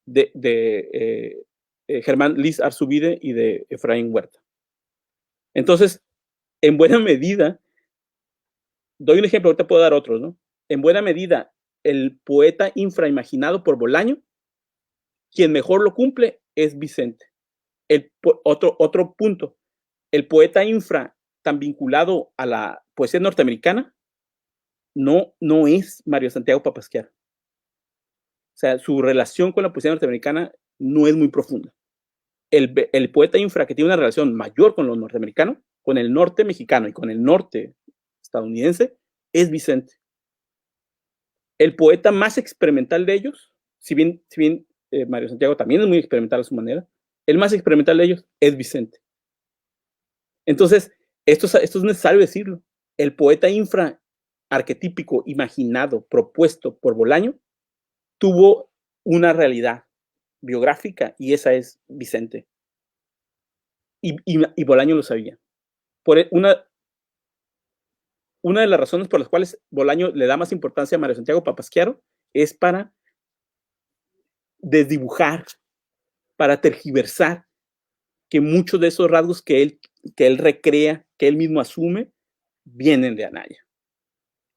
de Germán Liz Arzubide y de Efraín Huerta. Entonces, en buena medida, doy un ejemplo, ahorita puedo dar otros, ¿no? En buena medida, el poeta infraimaginado por Bolaño, quien mejor lo cumple es Vicente. Otro punto, el poeta infra tan vinculado a la poesía norteamericana no es Mario Santiago Papasquiaro. O sea, su relación con la poesía norteamericana no es muy profunda. El poeta infra que tiene una relación mayor con lo norteamericano, con el norte mexicano y con el norte estadounidense, es Vicente. El poeta más experimental de ellos, si bien Mario Santiago también es muy experimental a su manera, el más experimental de ellos es Vicente. Entonces, esto es necesario decirlo. El poeta infra arquetípico, imaginado, propuesto por Bolaño, tuvo una realidad biográfica y esa es Vicente. Y Bolaño lo sabía. Una de las razones por las cuales Bolaño le da más importancia a Mario Santiago Papasquiaro es para desdibujar, para tergiversar que muchos de esos rasgos que él recrea, que él mismo asume, vienen de Anaya.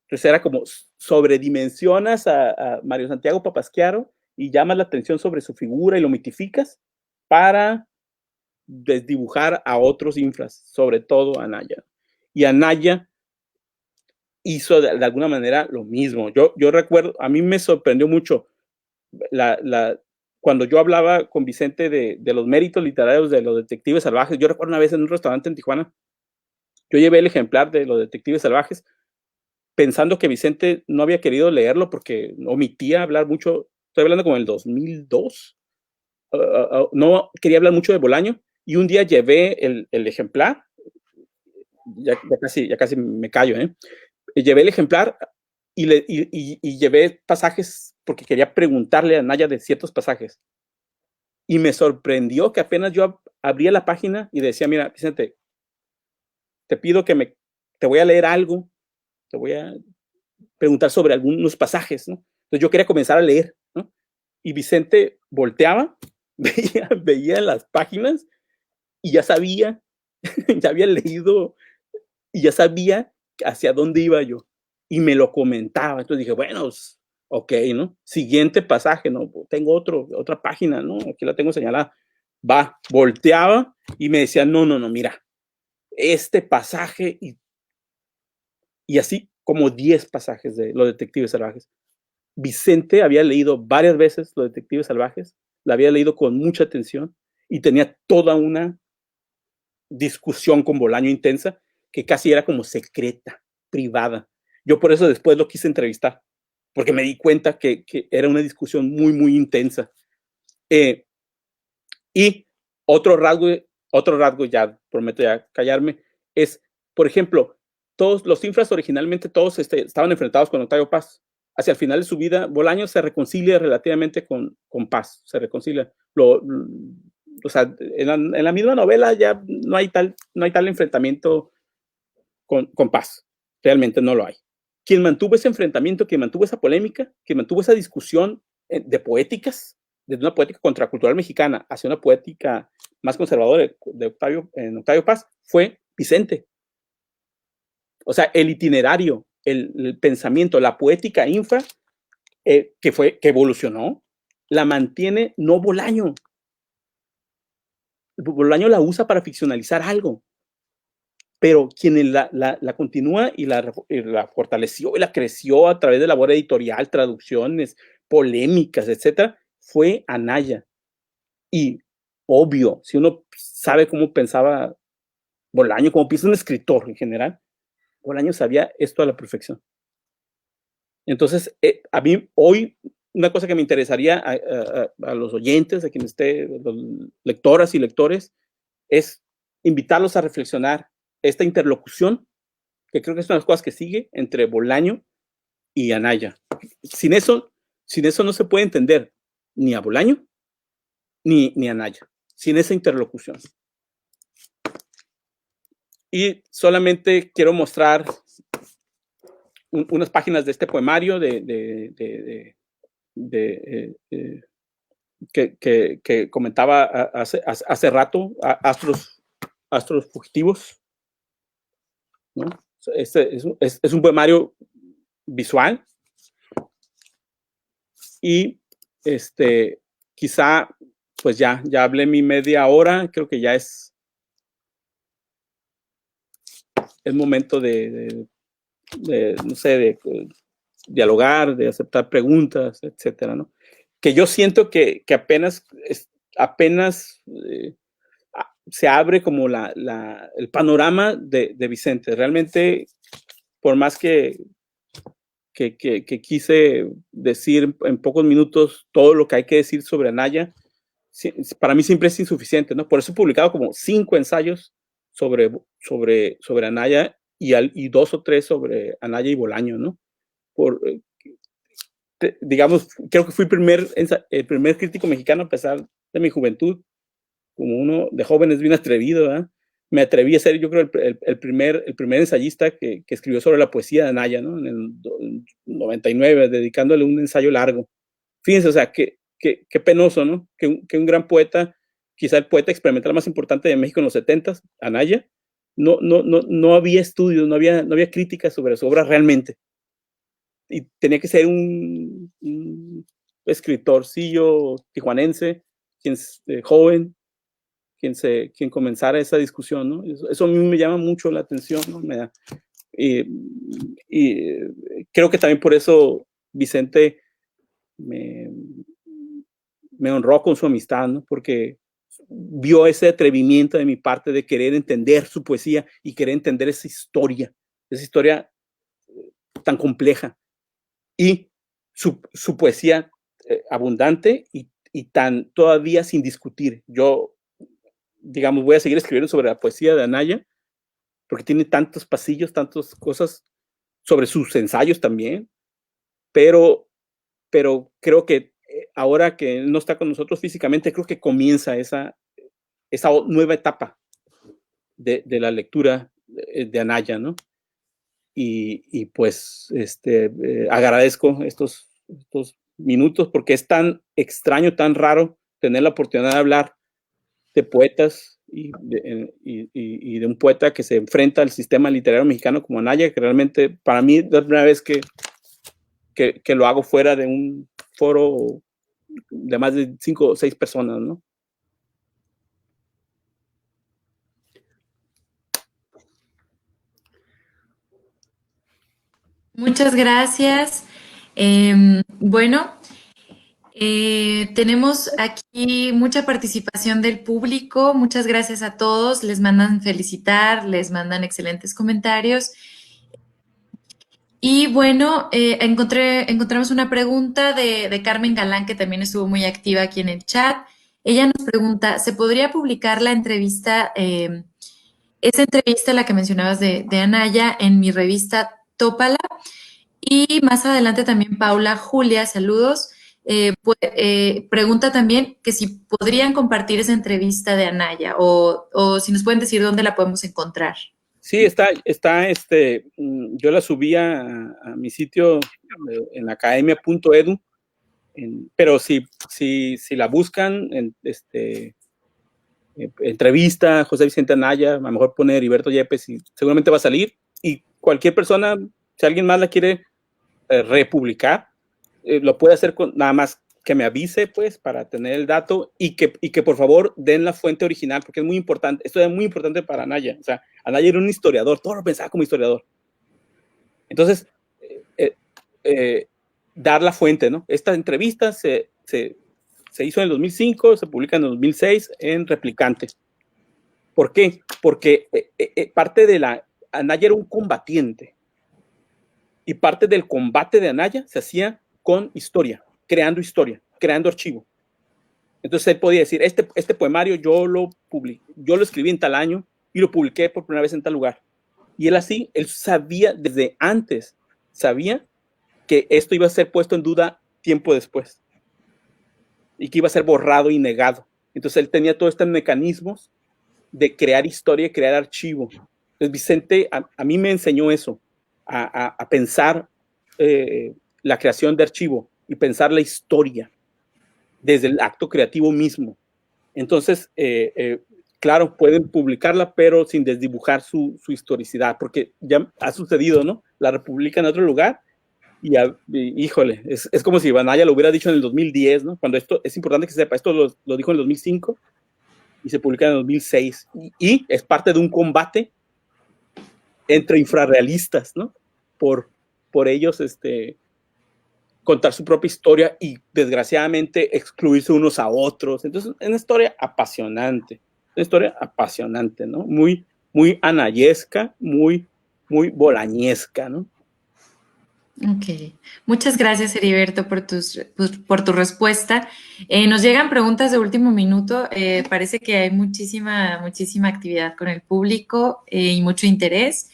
Entonces era como sobredimensionas a Mario Santiago Papasquiaro y llamas la atención sobre su figura y lo mitificas para desdibujar a otros infras, sobre todo a Anaya. Y Anaya hizo de alguna manera lo mismo. Yo recuerdo, a mí me sorprendió mucho cuando yo hablaba con Vicente de los méritos literarios de Los Detectives Salvajes. Yo recuerdo una vez en un restaurante en Tijuana, yo llevé el ejemplar de Los Detectives Salvajes pensando que Vicente no había querido leerlo porque omitía hablar mucho. Estoy hablando como en el 2002. No quería hablar mucho de Bolaño y un día llevé el ejemplar. Ya casi me callo, llevé el ejemplar y llevé pasajes porque quería preguntarle a Anaya de ciertos pasajes. Y me sorprendió que apenas yo abría la página y decía, mira, Vicente, te pido que te voy a leer algo, te voy a preguntar sobre algunos pasajes, ¿no? Entonces yo quería comenzar a leer, ¿no? Y Vicente volteaba, veía las páginas y ya sabía, ya había leído y ya sabía hacia dónde iba yo. Y me lo comentaba. Entonces dije, bueno, ok, ¿no? Siguiente pasaje, ¿no? Tengo otra página, ¿no? Aquí la tengo señalada. Va, volteaba y me decía, no, mira, este pasaje y así como 10 pasajes de Los Detectives Salvajes. Vicente había leído varias veces Los Detectives Salvajes, la había leído con mucha atención y tenía toda una discusión con Bolaño intensa que casi era como secreta, privada. Yo por eso después lo quise entrevistar, porque me di cuenta que era una discusión muy, muy intensa. Y otro rasgo, ya prometo ya callarme, es, por ejemplo, todos los infras originalmente todos estaban enfrentados con Octavio Paz. Hacia el final de su vida, Bolaño se reconcilia relativamente con Paz, se reconcilia. O sea, en la misma novela ya no hay tal enfrentamiento con Paz, realmente no lo hay. Quien mantuvo ese enfrentamiento, quien mantuvo esa polémica, quien mantuvo esa discusión de poéticas, desde una poética contracultural mexicana hacia una poética más conservadora de Octavio Paz, fue Vicente. O sea, el itinerario, el pensamiento, la poética infra que evolucionó, la mantiene no Bolaño. Bolaño la usa para ficcionalizar algo, pero quien la continúa y la fortaleció y la creció a través de labor editorial, traducciones, polémicas, etcétera, fue Anaya. Y obvio, si uno sabe cómo pensaba Bolaño, cómo piensa un escritor en general, Bolaño sabía esto a la perfección. Entonces, a mí hoy, una cosa que me interesaría a los oyentes, a quienes estén, los lectoras y lectores, es invitarlos a reflexionar esta interlocución, que creo que es una de las cosas que sigue entre Bolaño y Anaya. Sin eso no se puede entender ni a Bolaño ni a Anaya, sin esa interlocución. Y solamente quiero mostrar unas páginas de este poemario que comentaba hace rato, Astros Fugitivos, ¿no? Este es un poemario visual y quizá pues ya hablé mi media hora, creo que ya es momento no sé, de dialogar, de aceptar preguntas, etcétera, ¿no? Que yo siento que apenas se abre como el panorama de Vicente. Realmente, por más que quise decir en pocos minutos todo lo que hay que decir sobre Anaya, para mí siempre es insuficiente, ¿no? Por eso he publicado como 5 ensayos sobre Anaya y 2 o 3 sobre Anaya y Bolaño, ¿no? Digamos, creo que fui el primer crítico mexicano a pesar de mi juventud, como uno de jóvenes bien atrevido, ¿verdad? Me atreví a ser, yo creo, el primer ensayista que escribió sobre la poesía de Anaya, ¿no? En el 99, dedicándole un ensayo largo. Fíjense, o sea, qué penoso, ¿no? Que un gran poeta, quizá el poeta experimental más importante de México en los 70s, Anaya, no había estudios, no había críticas sobre su obra realmente. Y tenía que ser un escritorcillo tijuanense, joven, quien comenzara esa discusión, ¿no? Eso a mí me llama mucho la atención, ¿no? Y creo que también por eso Vicente me honró con su amistad, ¿no? Porque vio ese atrevimiento de mi parte de querer entender su poesía y querer entender esa historia tan compleja. Y su poesía abundante y tan todavía sin discutir. Yo, digamos, voy a seguir escribiendo sobre la poesía de Anaya, porque tiene tantos pasillos, tantas cosas sobre sus ensayos también, pero creo que ahora que no está con nosotros físicamente, creo que comienza esa nueva etapa de la lectura de Anaya, ¿no? Y pues agradezco estos minutos porque es tan extraño, tan raro tener la oportunidad de hablar de poetas y de un poeta que se enfrenta al sistema literario mexicano como Anaya, que realmente para mí es la primera vez que lo hago fuera de un foro de más de 5 o 6 personas, ¿no? Muchas gracias. Bueno, Tenemos aquí mucha participación del público. Muchas gracias a todos. Les mandan felicitar, les mandan excelentes comentarios. Y bueno, encontramos una pregunta de Carmen Galán, que también estuvo muy activa aquí en el chat. Ella nos pregunta, ¿se podría publicar la entrevista, esa entrevista, la que mencionabas de Anaya, en mi revista Tópala? Y más adelante también Paula Julia, saludos, pregunta también que si podrían compartir esa entrevista de Anaya o si nos pueden decir dónde la podemos encontrar. Sí, yo la subí a mi sitio en academia.edu, pero si la buscan, entrevista José Vicente Anaya, a lo mejor pone Heriberto Yepes y seguramente va a salir. Y cualquier persona, si alguien más la quiere republicar, lo puede hacer nada más que me avise, pues, para tener el dato y que por favor den la fuente original, porque es muy importante. Esto es muy importante para Anaya. O sea, Anaya era un historiador, todo lo pensaba como historiador. Entonces, dar la fuente, ¿no? Esta entrevista se hizo en el 2005, se publica en el 2006 en Replicante. ¿Por qué? Porque parte de Anaya era un combatiente y parte del combate de Anaya se hacía con historia, creando archivo. Entonces él podía decir, este poemario yo lo escribí en tal año y lo publiqué por primera vez en tal lugar. Y él sabía desde antes, sabía que esto iba a ser puesto en duda tiempo después y que iba a ser borrado y negado. Entonces él tenía todos estos mecanismos de crear historia y crear archivo. Entonces Vicente a mí me enseñó eso, a pensar la creación de archivo y pensar la historia desde el acto creativo mismo. Entonces, claro, pueden publicarla, pero sin desdibujar su historicidad, porque ya ha sucedido, ¿no? La republican en otro lugar y híjole, es como si Anaya lo hubiera dicho en el 2010, ¿no? Cuando esto es importante que se sepa, esto lo dijo en el 2005 y se publica en el 2006 y es parte de un combate entre infrarrealistas, ¿no? Por ellos, contar su propia historia y desgraciadamente excluirse unos a otros. Entonces, es una historia apasionante, ¿no? Muy, muy anayesca, muy, muy bolañesca, ¿no? Ok, muchas gracias Heriberto por tu respuesta. Nos llegan preguntas de último minuto. Parece que hay muchísima actividad con el público y mucho interés.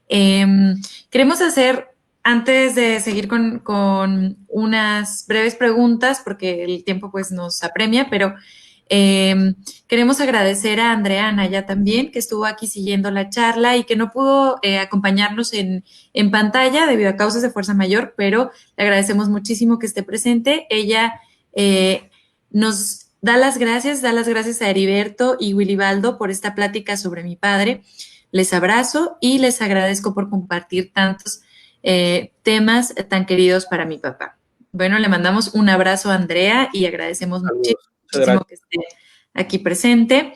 Queremos hacer, antes de seguir con unas breves preguntas, porque el tiempo pues nos apremia, pero queremos agradecer a Andrea Anaya también, que estuvo aquí siguiendo la charla y que no pudo acompañarnos en pantalla debido a causas de fuerza mayor, pero le agradecemos muchísimo que esté presente. Ella nos da las gracias a Heriberto y Wilibaldo por esta plática sobre mi padre. Les abrazo y les agradezco por compartir tantos temas tan queridos para mi papá. Bueno, le mandamos un abrazo a Andrea y agradecemos muchísimo que esté aquí presente.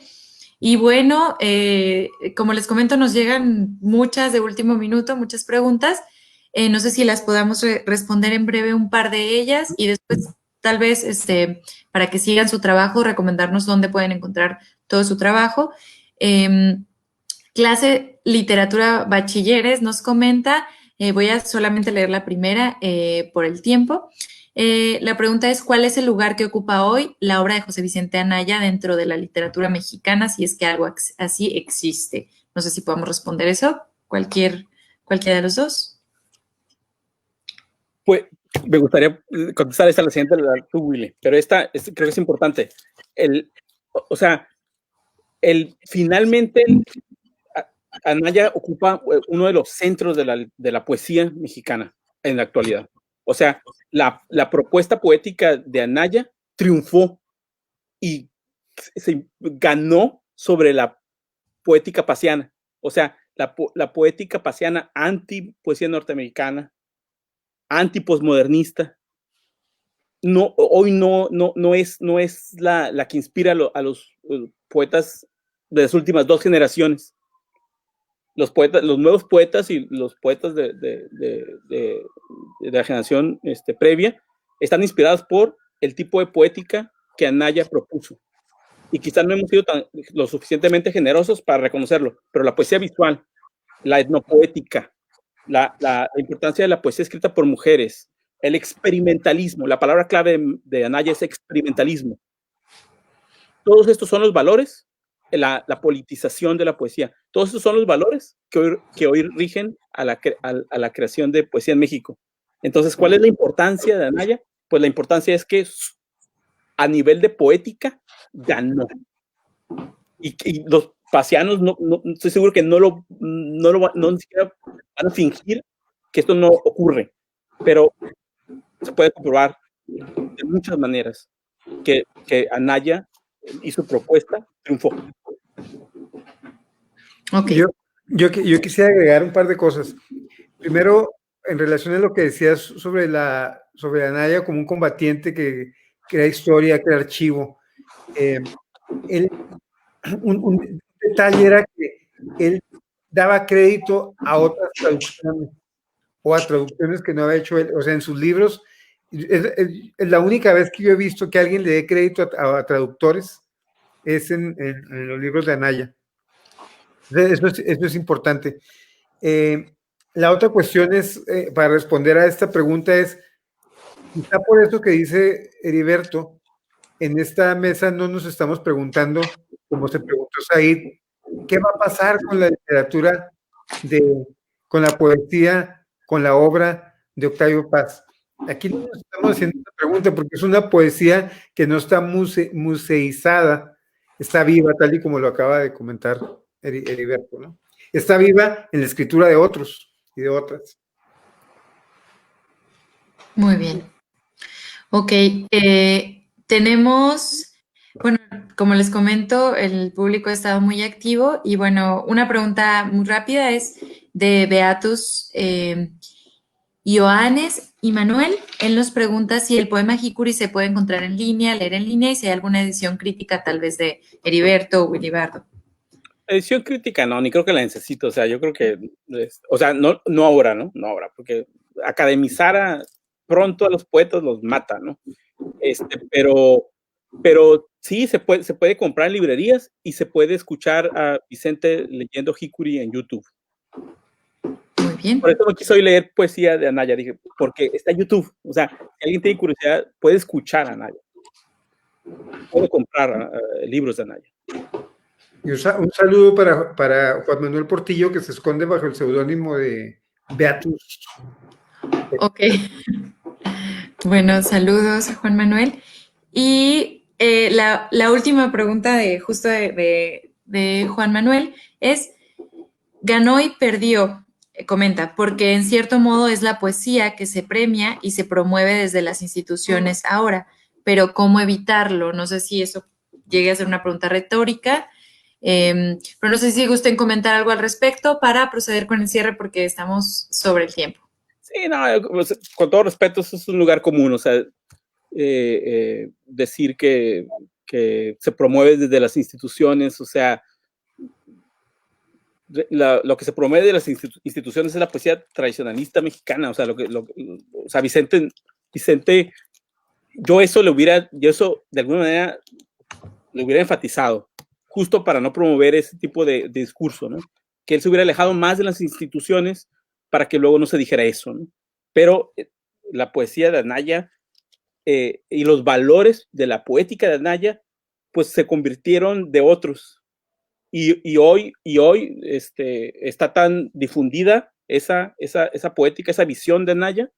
Y bueno, como les comento, nos llegan muchas de último minuto, muchas preguntas. No sé si las podamos responder en breve un par de ellas y después tal vez para que sigan su trabajo, recomendarnos dónde pueden encontrar todo su trabajo. Clase Literatura Bachilleres nos comenta, voy a solamente leer la primera por el tiempo. La pregunta es, ¿cuál es el lugar que ocupa hoy la obra de José Vicente Anaya dentro de la literatura mexicana, si es que algo así existe? No sé si podemos responder eso, cualquiera de los dos. Pues me gustaría contestar esta, la siguiente, tú, Willy, pero esta creo que es importante. Finalmente, Anaya ocupa uno de los centros de la poesía mexicana en la actualidad. O sea, la propuesta poética de Anaya triunfó y se ganó sobre la poética pasiana. O sea, la poética pasiana anti-poesía norteamericana, anti-posmodernista, hoy no es la que inspira a los poetas de las últimas dos generaciones. Los nuevos poetas y los poetas de la generación previa están inspirados por el tipo de poética que Anaya propuso. Y quizás no hemos sido lo suficientemente generosos para reconocerlo, pero la poesía visual, la etnopoética, la importancia de la poesía escrita por mujeres, el experimentalismo, la palabra clave de Anaya es experimentalismo. Todos estos son los valores, la politización de la poesía, todos estos son los valores que hoy rigen a la creación de poesía en México. Entonces, ¿cuál es la importancia de Anaya? Pues la importancia es que a nivel de poética ganó. Y los pasianos, no, estoy seguro que no ni siquiera van a fingir que esto no ocurre, pero se puede comprobar de muchas maneras que Anaya y su propuesta triunfó. Okay. Yo quisiera agregar un par de cosas. Primero, en relación a lo que decías sobre Anaya como un combatiente que crea historia, crea archivo. Un detalle era que él daba crédito a otras traducciones o a traducciones que no había hecho él. O sea, en sus libros, es la única vez que yo he visto que alguien le dé crédito a traductores es en los libros de Anaya. Eso es importante. La otra cuestión es, para responder a esta pregunta es, quizá por eso que dice Heriberto, en esta mesa no nos estamos preguntando, como se preguntó Said, ¿qué va a pasar con la literatura, con la poesía, con la obra de Octavio Paz? Aquí no nos estamos haciendo esta pregunta porque es una poesía que no está museizada, está viva, tal y como lo acaba de comentar Heriberto, ¿no? Está viva en la escritura de otros y de otras. Muy bien. Ok, tenemos, bueno, como les comento, el público ha estado muy activo y bueno, una pregunta muy rápida es de Beatus Ioannes y Manuel. Él nos pregunta si el poema Jicuri se puede encontrar en línea, leer en línea y si hay alguna edición crítica tal vez de Heriberto o Wilibardo. Edición crítica no, ni creo que la necesito, o sea, yo creo que, o sea, no ahora, ¿no? No ahora, porque academizar pronto a los poetas los mata, ¿no? Pero sí, se puede comprar en librerías y se puede escuchar a Vicente leyendo Jicuri en YouTube. Muy bien. Por eso no quiso leer poesía de Anaya, dije, porque está en YouTube, o sea, si alguien tiene curiosidad, puede escuchar a Anaya, puede comprar libros de Anaya. Y un saludo para Juan Manuel Portillo, que se esconde bajo el seudónimo de Beatus. Ok. Bueno, saludos a Juan Manuel. Y la última pregunta de Juan Manuel es, ganó y perdió, comenta, porque en cierto modo es la poesía que se premia y se promueve desde las instituciones ahora, pero ¿cómo evitarlo? No sé si eso llegue a ser una pregunta retórica, pero no sé si gusten comentar algo al respecto para proceder con el cierre porque estamos sobre el tiempo. Sí, no, con todo respeto, eso es un lugar común, o sea, decir que se promueve desde las instituciones, o sea, lo que se promueve de las instituciones es la poesía tradicionalista mexicana, o sea, o sea, Vicente, yo eso de alguna manera le hubiera enfatizado, justo para no promover ese tipo de discurso, ¿no? Que él se hubiera alejado más de las instituciones para que luego no se dijera eso, ¿no? Pero la poesía de Anaya y los valores de la poética de Anaya, pues se convirtieron de otros. Y hoy está tan difundida esa poética, esa visión de Anaya,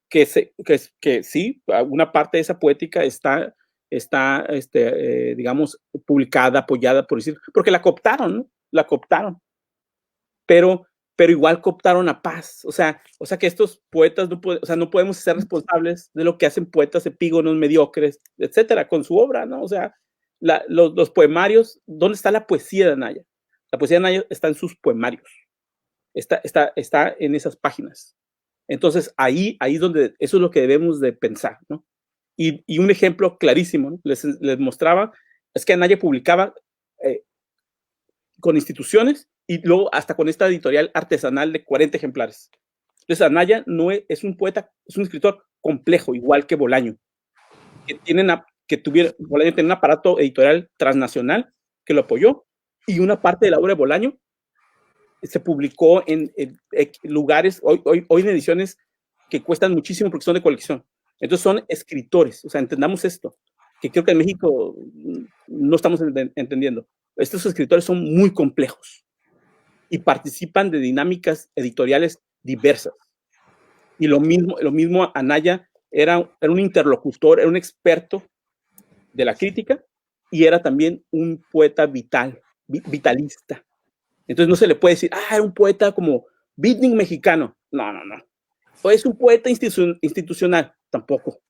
que sí, una parte de esa poética está digamos, publicada, apoyada, por decir, porque la cooptaron, ¿no? La cooptaron. Pero igual cooptaron a Paz. O sea que estos poetas no podemos ser responsables de lo que hacen poetas epígonos, mediocres, etcétera, con su obra, ¿no? O sea, los poemarios, ¿dónde está la poesía de Anaya? La poesía de Anaya está en sus poemarios. Está en esas páginas. Entonces, ahí es donde, eso es lo que debemos de pensar, ¿no? Y un ejemplo clarísimo, ¿no? Les mostraba, es que Anaya publicaba con instituciones y luego hasta con esta editorial artesanal de 40 ejemplares. Entonces, Anaya no es un poeta, es un escritor complejo, igual que Bolaño. Bolaño tenía un aparato editorial transnacional que lo apoyó, y una parte de la obra de Bolaño se publicó en lugares, hoy en ediciones que cuestan muchísimo porque son de colección. Entonces son escritores, o sea, entendamos esto, que creo que en México no estamos entendiendo. Estos escritores son muy complejos y participan de dinámicas editoriales diversas. Y lo mismo Anaya era un interlocutor, era un experto de la crítica y era también un poeta vitalista. Entonces no se le puede decir, era un poeta como beatnik mexicano. No. O es un poeta institucional. Tampoco.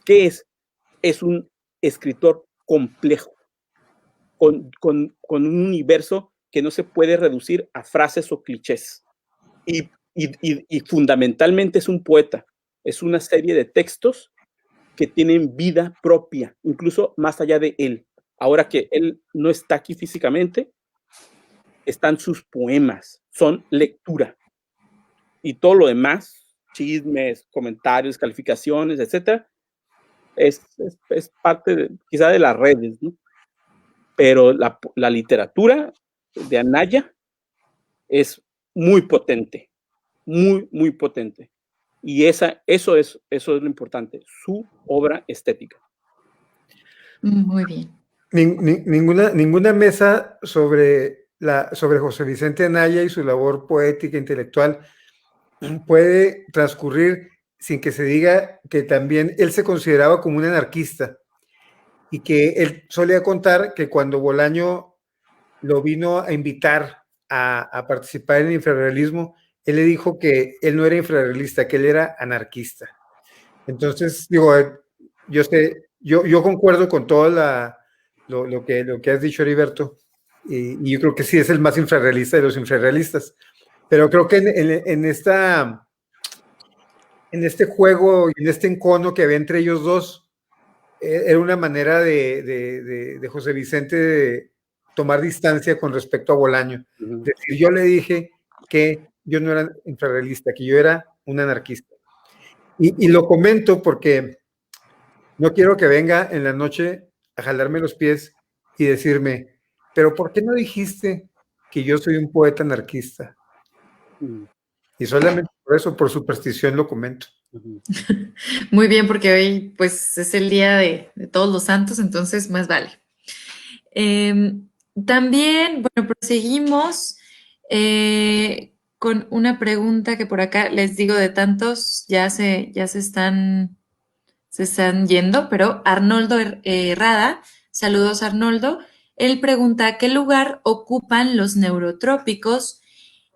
¿Qué es? Es un escritor complejo, con un universo que no se puede reducir a frases o clichés. Y fundamentalmente es un poeta. Es una serie de textos que tienen vida propia, incluso más allá de él. Ahora que él no está aquí físicamente, están sus poemas, son lectura. Y todo lo demás, chismes, comentarios, calificaciones, etcétera, es parte quizá de las redes, ¿no? Pero la literatura de Anaya es muy potente, muy potente. Y eso es lo importante, su obra estética. Muy bien. Ninguna mesa sobre José Vicente Anaya y su labor poética, intelectual, puede transcurrir sin que se diga que también él se consideraba como un anarquista y que él solía contar que cuando Bolaño lo vino a invitar a participar en el infrarrealismo, él le dijo que él no era infrarrealista, que él era anarquista. Entonces, digo, yo concuerdo con todo lo que has dicho, Heriberto, y yo creo que sí es el más infrarrealista de los infrarrealistas. Pero creo que en este juego y en este encono que había entre ellos dos, era una manera de José Vicente de tomar distancia con respecto a Bolaño. Uh-huh. Es decir, yo le dije que yo no era infrarrealista, que yo era un anarquista. Y lo comento porque no quiero que venga en la noche a jalarme los pies y decirme, pero ¿por qué no dijiste que yo soy un poeta anarquista? Uh-huh. Y solamente por eso, por superstición, lo comento. Uh-huh. Muy bien, porque hoy pues es el día de todos los santos, entonces más vale. También, bueno, proseguimos con una pregunta que por acá les digo de tantos, ya se están yendo, pero Arnoldo Herrada, saludos Arnoldo, él pregunta, ¿qué lugar ocupan los neurotrópicos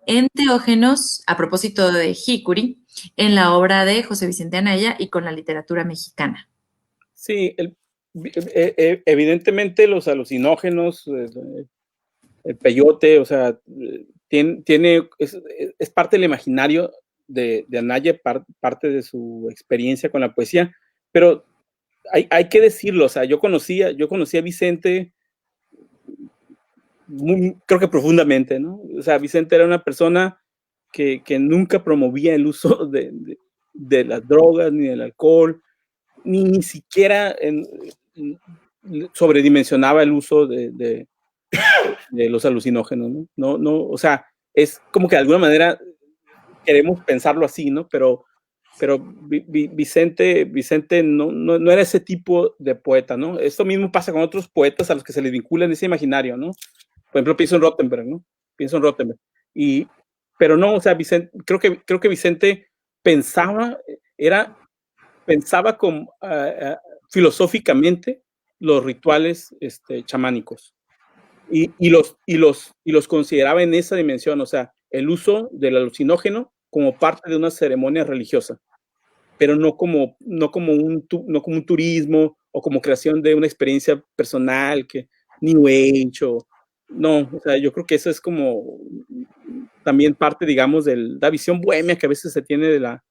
enteógenos, a propósito de Hikuri, en la obra de José Vicente Anaya y con la literatura mexicana? Sí, evidentemente los alucinógenos, el peyote, o sea, es parte del imaginario de Anaya, parte de su experiencia con la poesía, pero hay que decirlo, o sea, yo conocí a Vicente creo que profundamente, ¿no? O sea, Vicente era una persona que nunca promovía el uso de las drogas, ni del alcohol, ni siquiera sobredimensionaba el uso de los alucinógenos, ¿no? No, o sea, es como que de alguna manera queremos pensarlo así, ¿no? Pero Vicente no era ese tipo de poeta, ¿no? Esto mismo pasa con otros poetas a los que se les vincula en ese imaginario, ¿no? Por ejemplo, pienso en Rothenberg, ¿no? Pero no, o sea, creo que Vicente pensaba filosóficamente los rituales chamánicos y los consideraba en esa dimensión, o sea, el uso del alucinógeno como parte de una ceremonia religiosa, pero no como un turismo o como creación de una experiencia personal, que New Age o sea, yo creo que eso es como también parte, digamos, de la visión bohemia que a veces se tiene de la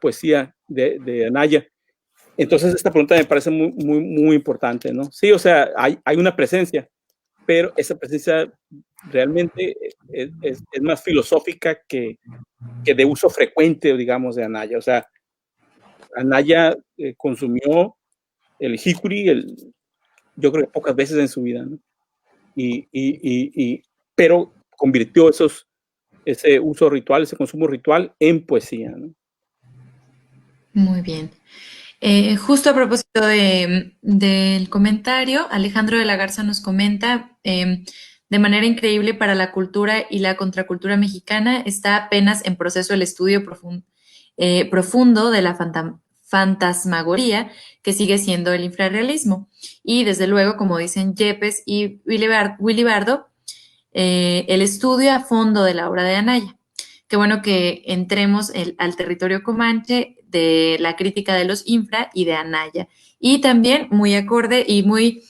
poesía de Anaya. Entonces esta pregunta me parece muy importante, ¿no? Sí, o sea, hay una presencia, pero esa presencia realmente es más filosófica que de uso frecuente, digamos, de Anaya. O sea, Anaya consumió el jicuri, yo creo que pocas veces en su vida, ¿no? Pero convirtió ese uso ritual, ese consumo ritual en poesía, ¿no? Muy bien. Justo a propósito del comentario, Alejandro de la Garza nos comenta, de manera increíble para la cultura y la contracultura mexicana, está apenas en proceso el estudio profundo de la fantasmagoría, que sigue siendo el infrarrealismo. Y desde luego, como dicen Yepes y Willy Bardo, el estudio a fondo de la obra de Anaya. Qué bueno que entremos al territorio comanche de la crítica de los infra y de Anaya. Y también muy acorde y muy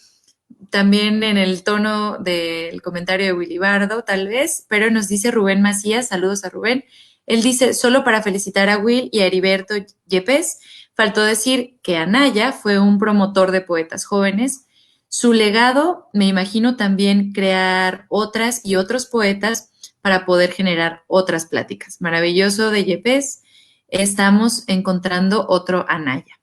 también en el tono del comentario de Willy Bardo, tal vez, pero nos dice Rubén Macías, saludos a Rubén. Él dice, solo para felicitar a Will y a Heriberto Yepes, faltó decir que Anaya fue un promotor de poetas jóvenes. Su legado, me imagino también crear otras y otros poetas para poder generar otras pláticas. Maravilloso de Yepes, estamos encontrando otro Anaya.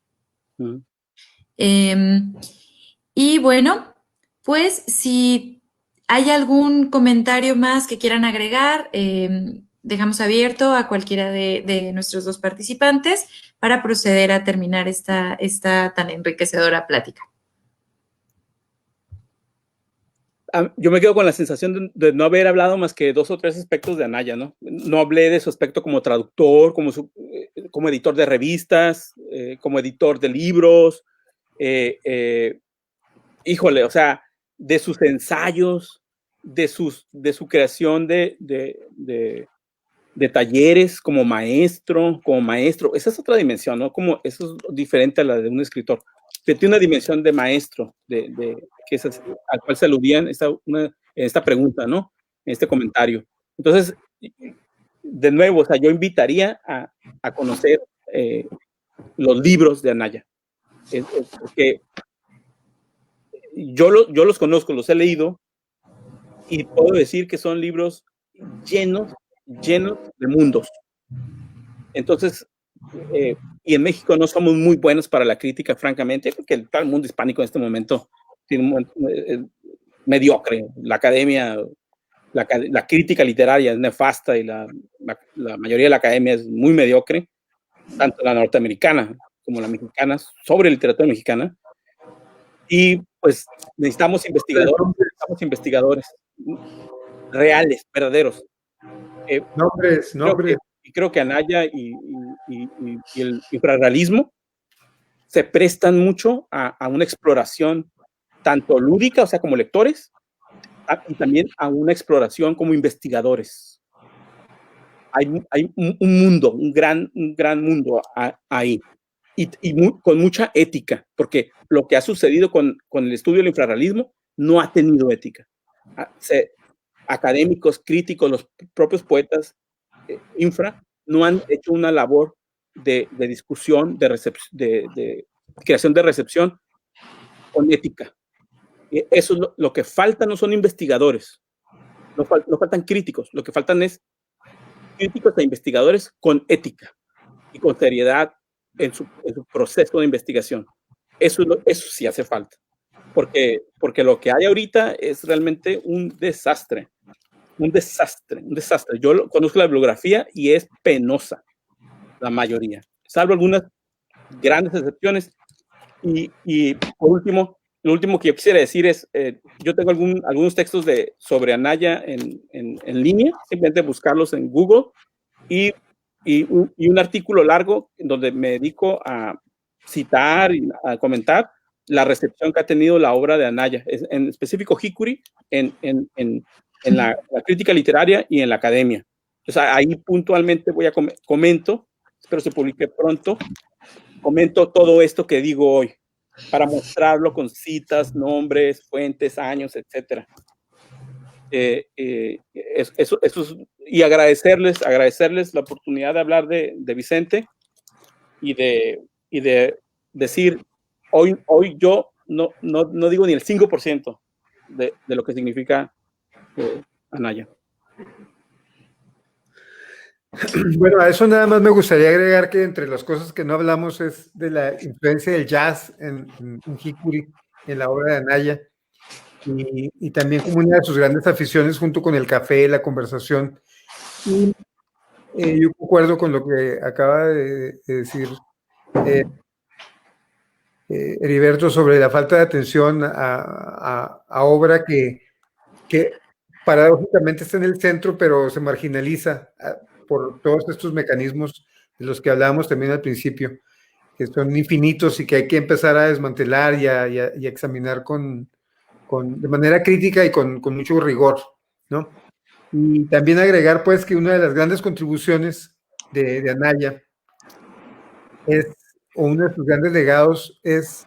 Y bueno, pues si hay algún comentario más que quieran agregar, dejamos abierto a cualquiera de nuestros dos participantes para proceder a terminar esta tan enriquecedora plática. Yo me quedo con la sensación de no haber hablado más que 2 o 3 aspectos de Anaya, ¿no? No hablé de su aspecto como traductor, como editor de revistas, como editor de libros, híjole, o sea, de sus ensayos, de su creación de talleres como maestro. Esa es otra dimensión, ¿no? Como eso es diferente a la de un escritor. Tiene una dimensión de maestro, que es al cual se aludían en esta pregunta, ¿no? En este comentario. Entonces, de nuevo, o sea, yo invitaría a conocer los libros de Anaya. Porque yo los conozco, los he leído, y puedo decir que son libros llenos de mundos. Entonces, y en México no somos muy buenos para la crítica, francamente, porque todo el mundo hispánico en este momento tiene mediocre. La academia, la crítica literaria es nefasta y la mayoría de la academia es muy mediocre, tanto la norteamericana como la mexicana, sobre literatura mexicana. Y pues necesitamos investigadores reales, verdaderos. Nombres. Y creo que Anaya y el infrarrealismo se prestan mucho a una exploración tanto lúdica, o sea, como lectores, y también a una exploración como investigadores. Hay un mundo, un gran mundo ahí, con mucha ética, porque lo que ha sucedido con el estudio del infrarrealismo no ha tenido ética. Académicos, críticos, los propios poetas infra no han hecho una labor de discusión, de creación de recepción con ética. Eso es lo que falta, no son investigadores, no faltan críticos, lo que faltan es críticos e investigadores con ética y con seriedad en su proceso de investigación. Eso sí hace falta, porque lo que hay ahorita es realmente un desastre. Un desastre. Yo conozco la bibliografía y es penosa, la mayoría, salvo algunas grandes excepciones. Y por último, lo último que yo quisiera decir es, yo tengo algunos textos sobre Anaya en línea, simplemente buscarlos en Google, y un artículo largo en donde me dedico a citar y a comentar la recepción que ha tenido la obra de Anaya, en específico Hikuri, en la crítica literaria y en la academia. O sea, ahí puntualmente comento, espero se publique pronto, comento todo esto que digo hoy, para mostrarlo con citas, nombres, fuentes, años, etc. Eso y agradecerles la oportunidad de hablar de Vicente y de decir, hoy yo no digo ni el 5% de lo que significa Anaya. Bueno, a eso nada más me gustaría agregar que entre las cosas que no hablamos es de la influencia del jazz en Hikuri, en la obra de Anaya, y también como una de sus grandes aficiones junto con el café, la conversación. Y yo concuerdo con lo que acaba de decir eh, Heriberto sobre la falta de atención a obra que paradójicamente está en el centro, pero se marginaliza por todos estos mecanismos de los que hablábamos también al principio, que son infinitos y que hay que empezar a desmantelar y a examinar de manera crítica y con mucho rigor, ¿no? Y también agregar, pues, que una de las grandes contribuciones de Anaya es, o uno de sus grandes legados es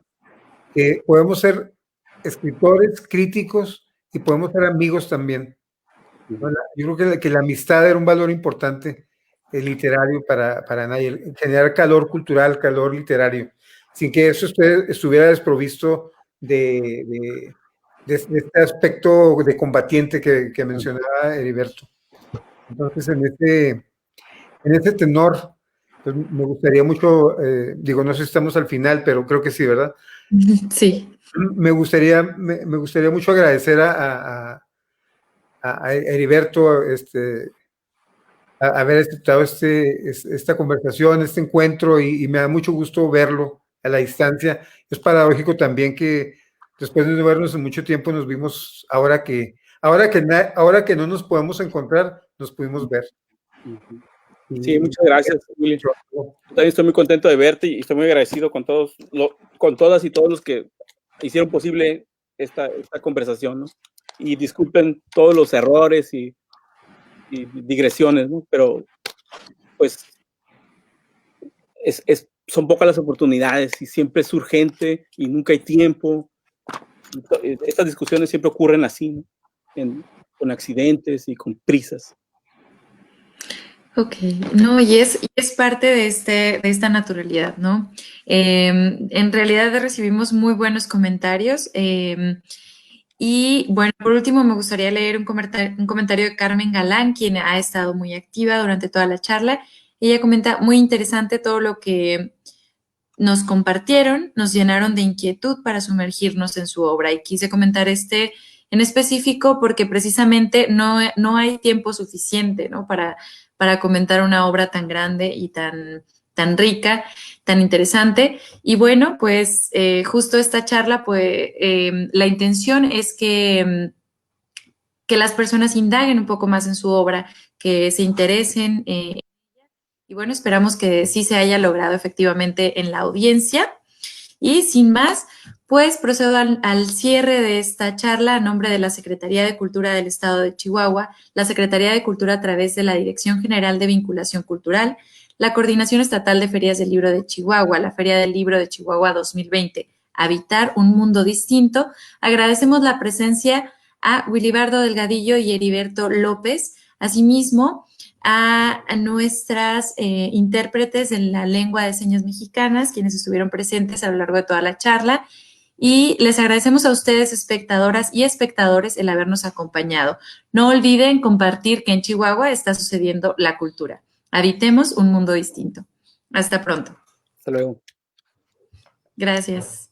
que podemos ser escritores, críticos y podemos ser amigos también. ¿No? Yo creo que la amistad era un valor importante literario para Anaya, generar calor cultural, calor literario, sin que eso estuviera desprovisto de este aspecto de combatiente que mencionaba Heriberto. Entonces, en ese tenor, pues, me gustaría mucho, digo, no sé si estamos al final, pero creo que sí, ¿verdad? Sí. Me gustaría mucho agradecer a Heriberto haber aceptado esta conversación, este encuentro, y me da mucho gusto verlo a la distancia. Es paradójico también que después de no vernos en mucho tiempo nos vimos ahora que no nos podemos encontrar, nos pudimos ver. Sí, muchas gracias, Willy. Yo también estoy muy contento de verte y estoy muy agradecido con todos, con todas y todos los que hicieron posible esta conversación, ¿no? Y disculpen todos los errores y digresiones, ¿no? Pero pues son pocas las oportunidades y siempre es urgente y nunca hay tiempo. Estas discusiones siempre ocurren así, ¿no? Con accidentes y con prisas. Ok, no, y es parte de esta naturalidad, ¿no? En realidad recibimos muy buenos comentarios. Y bueno, por último me gustaría leer un comentario de Carmen Galán, quien ha estado muy activa durante toda la charla. Ella comenta, muy interesante todo lo que nos compartieron, nos llenaron de inquietud para sumergirnos en su obra. Y quise comentar este en específico porque precisamente no hay tiempo suficiente, ¿no? Para comentar una obra tan grande y tan rica, tan interesante. Y bueno, pues justo esta charla, pues la intención es que las personas indaguen un poco más en su obra, que se interesen. Y bueno, esperamos que sí se haya logrado efectivamente en la audiencia. Y sin más, pues procedo al cierre de esta charla a nombre de la Secretaría de Cultura del Estado de Chihuahua, la Secretaría de Cultura a través de la Dirección General de Vinculación Cultural, la Coordinación Estatal de Ferias del Libro de Chihuahua, la Feria del Libro de Chihuahua 2020, Habitar un Mundo Distinto. Agradecemos la presencia a Wilibardo Delgadillo y Heriberto López. Asimismo, a nuestras intérpretes en la lengua de señas mexicanas, quienes estuvieron presentes a lo largo de toda la charla. Y les agradecemos a ustedes, espectadoras y espectadores, el habernos acompañado. No olviden compartir que en Chihuahua está sucediendo la cultura. Habitemos un mundo distinto. Hasta pronto. Hasta luego. Gracias.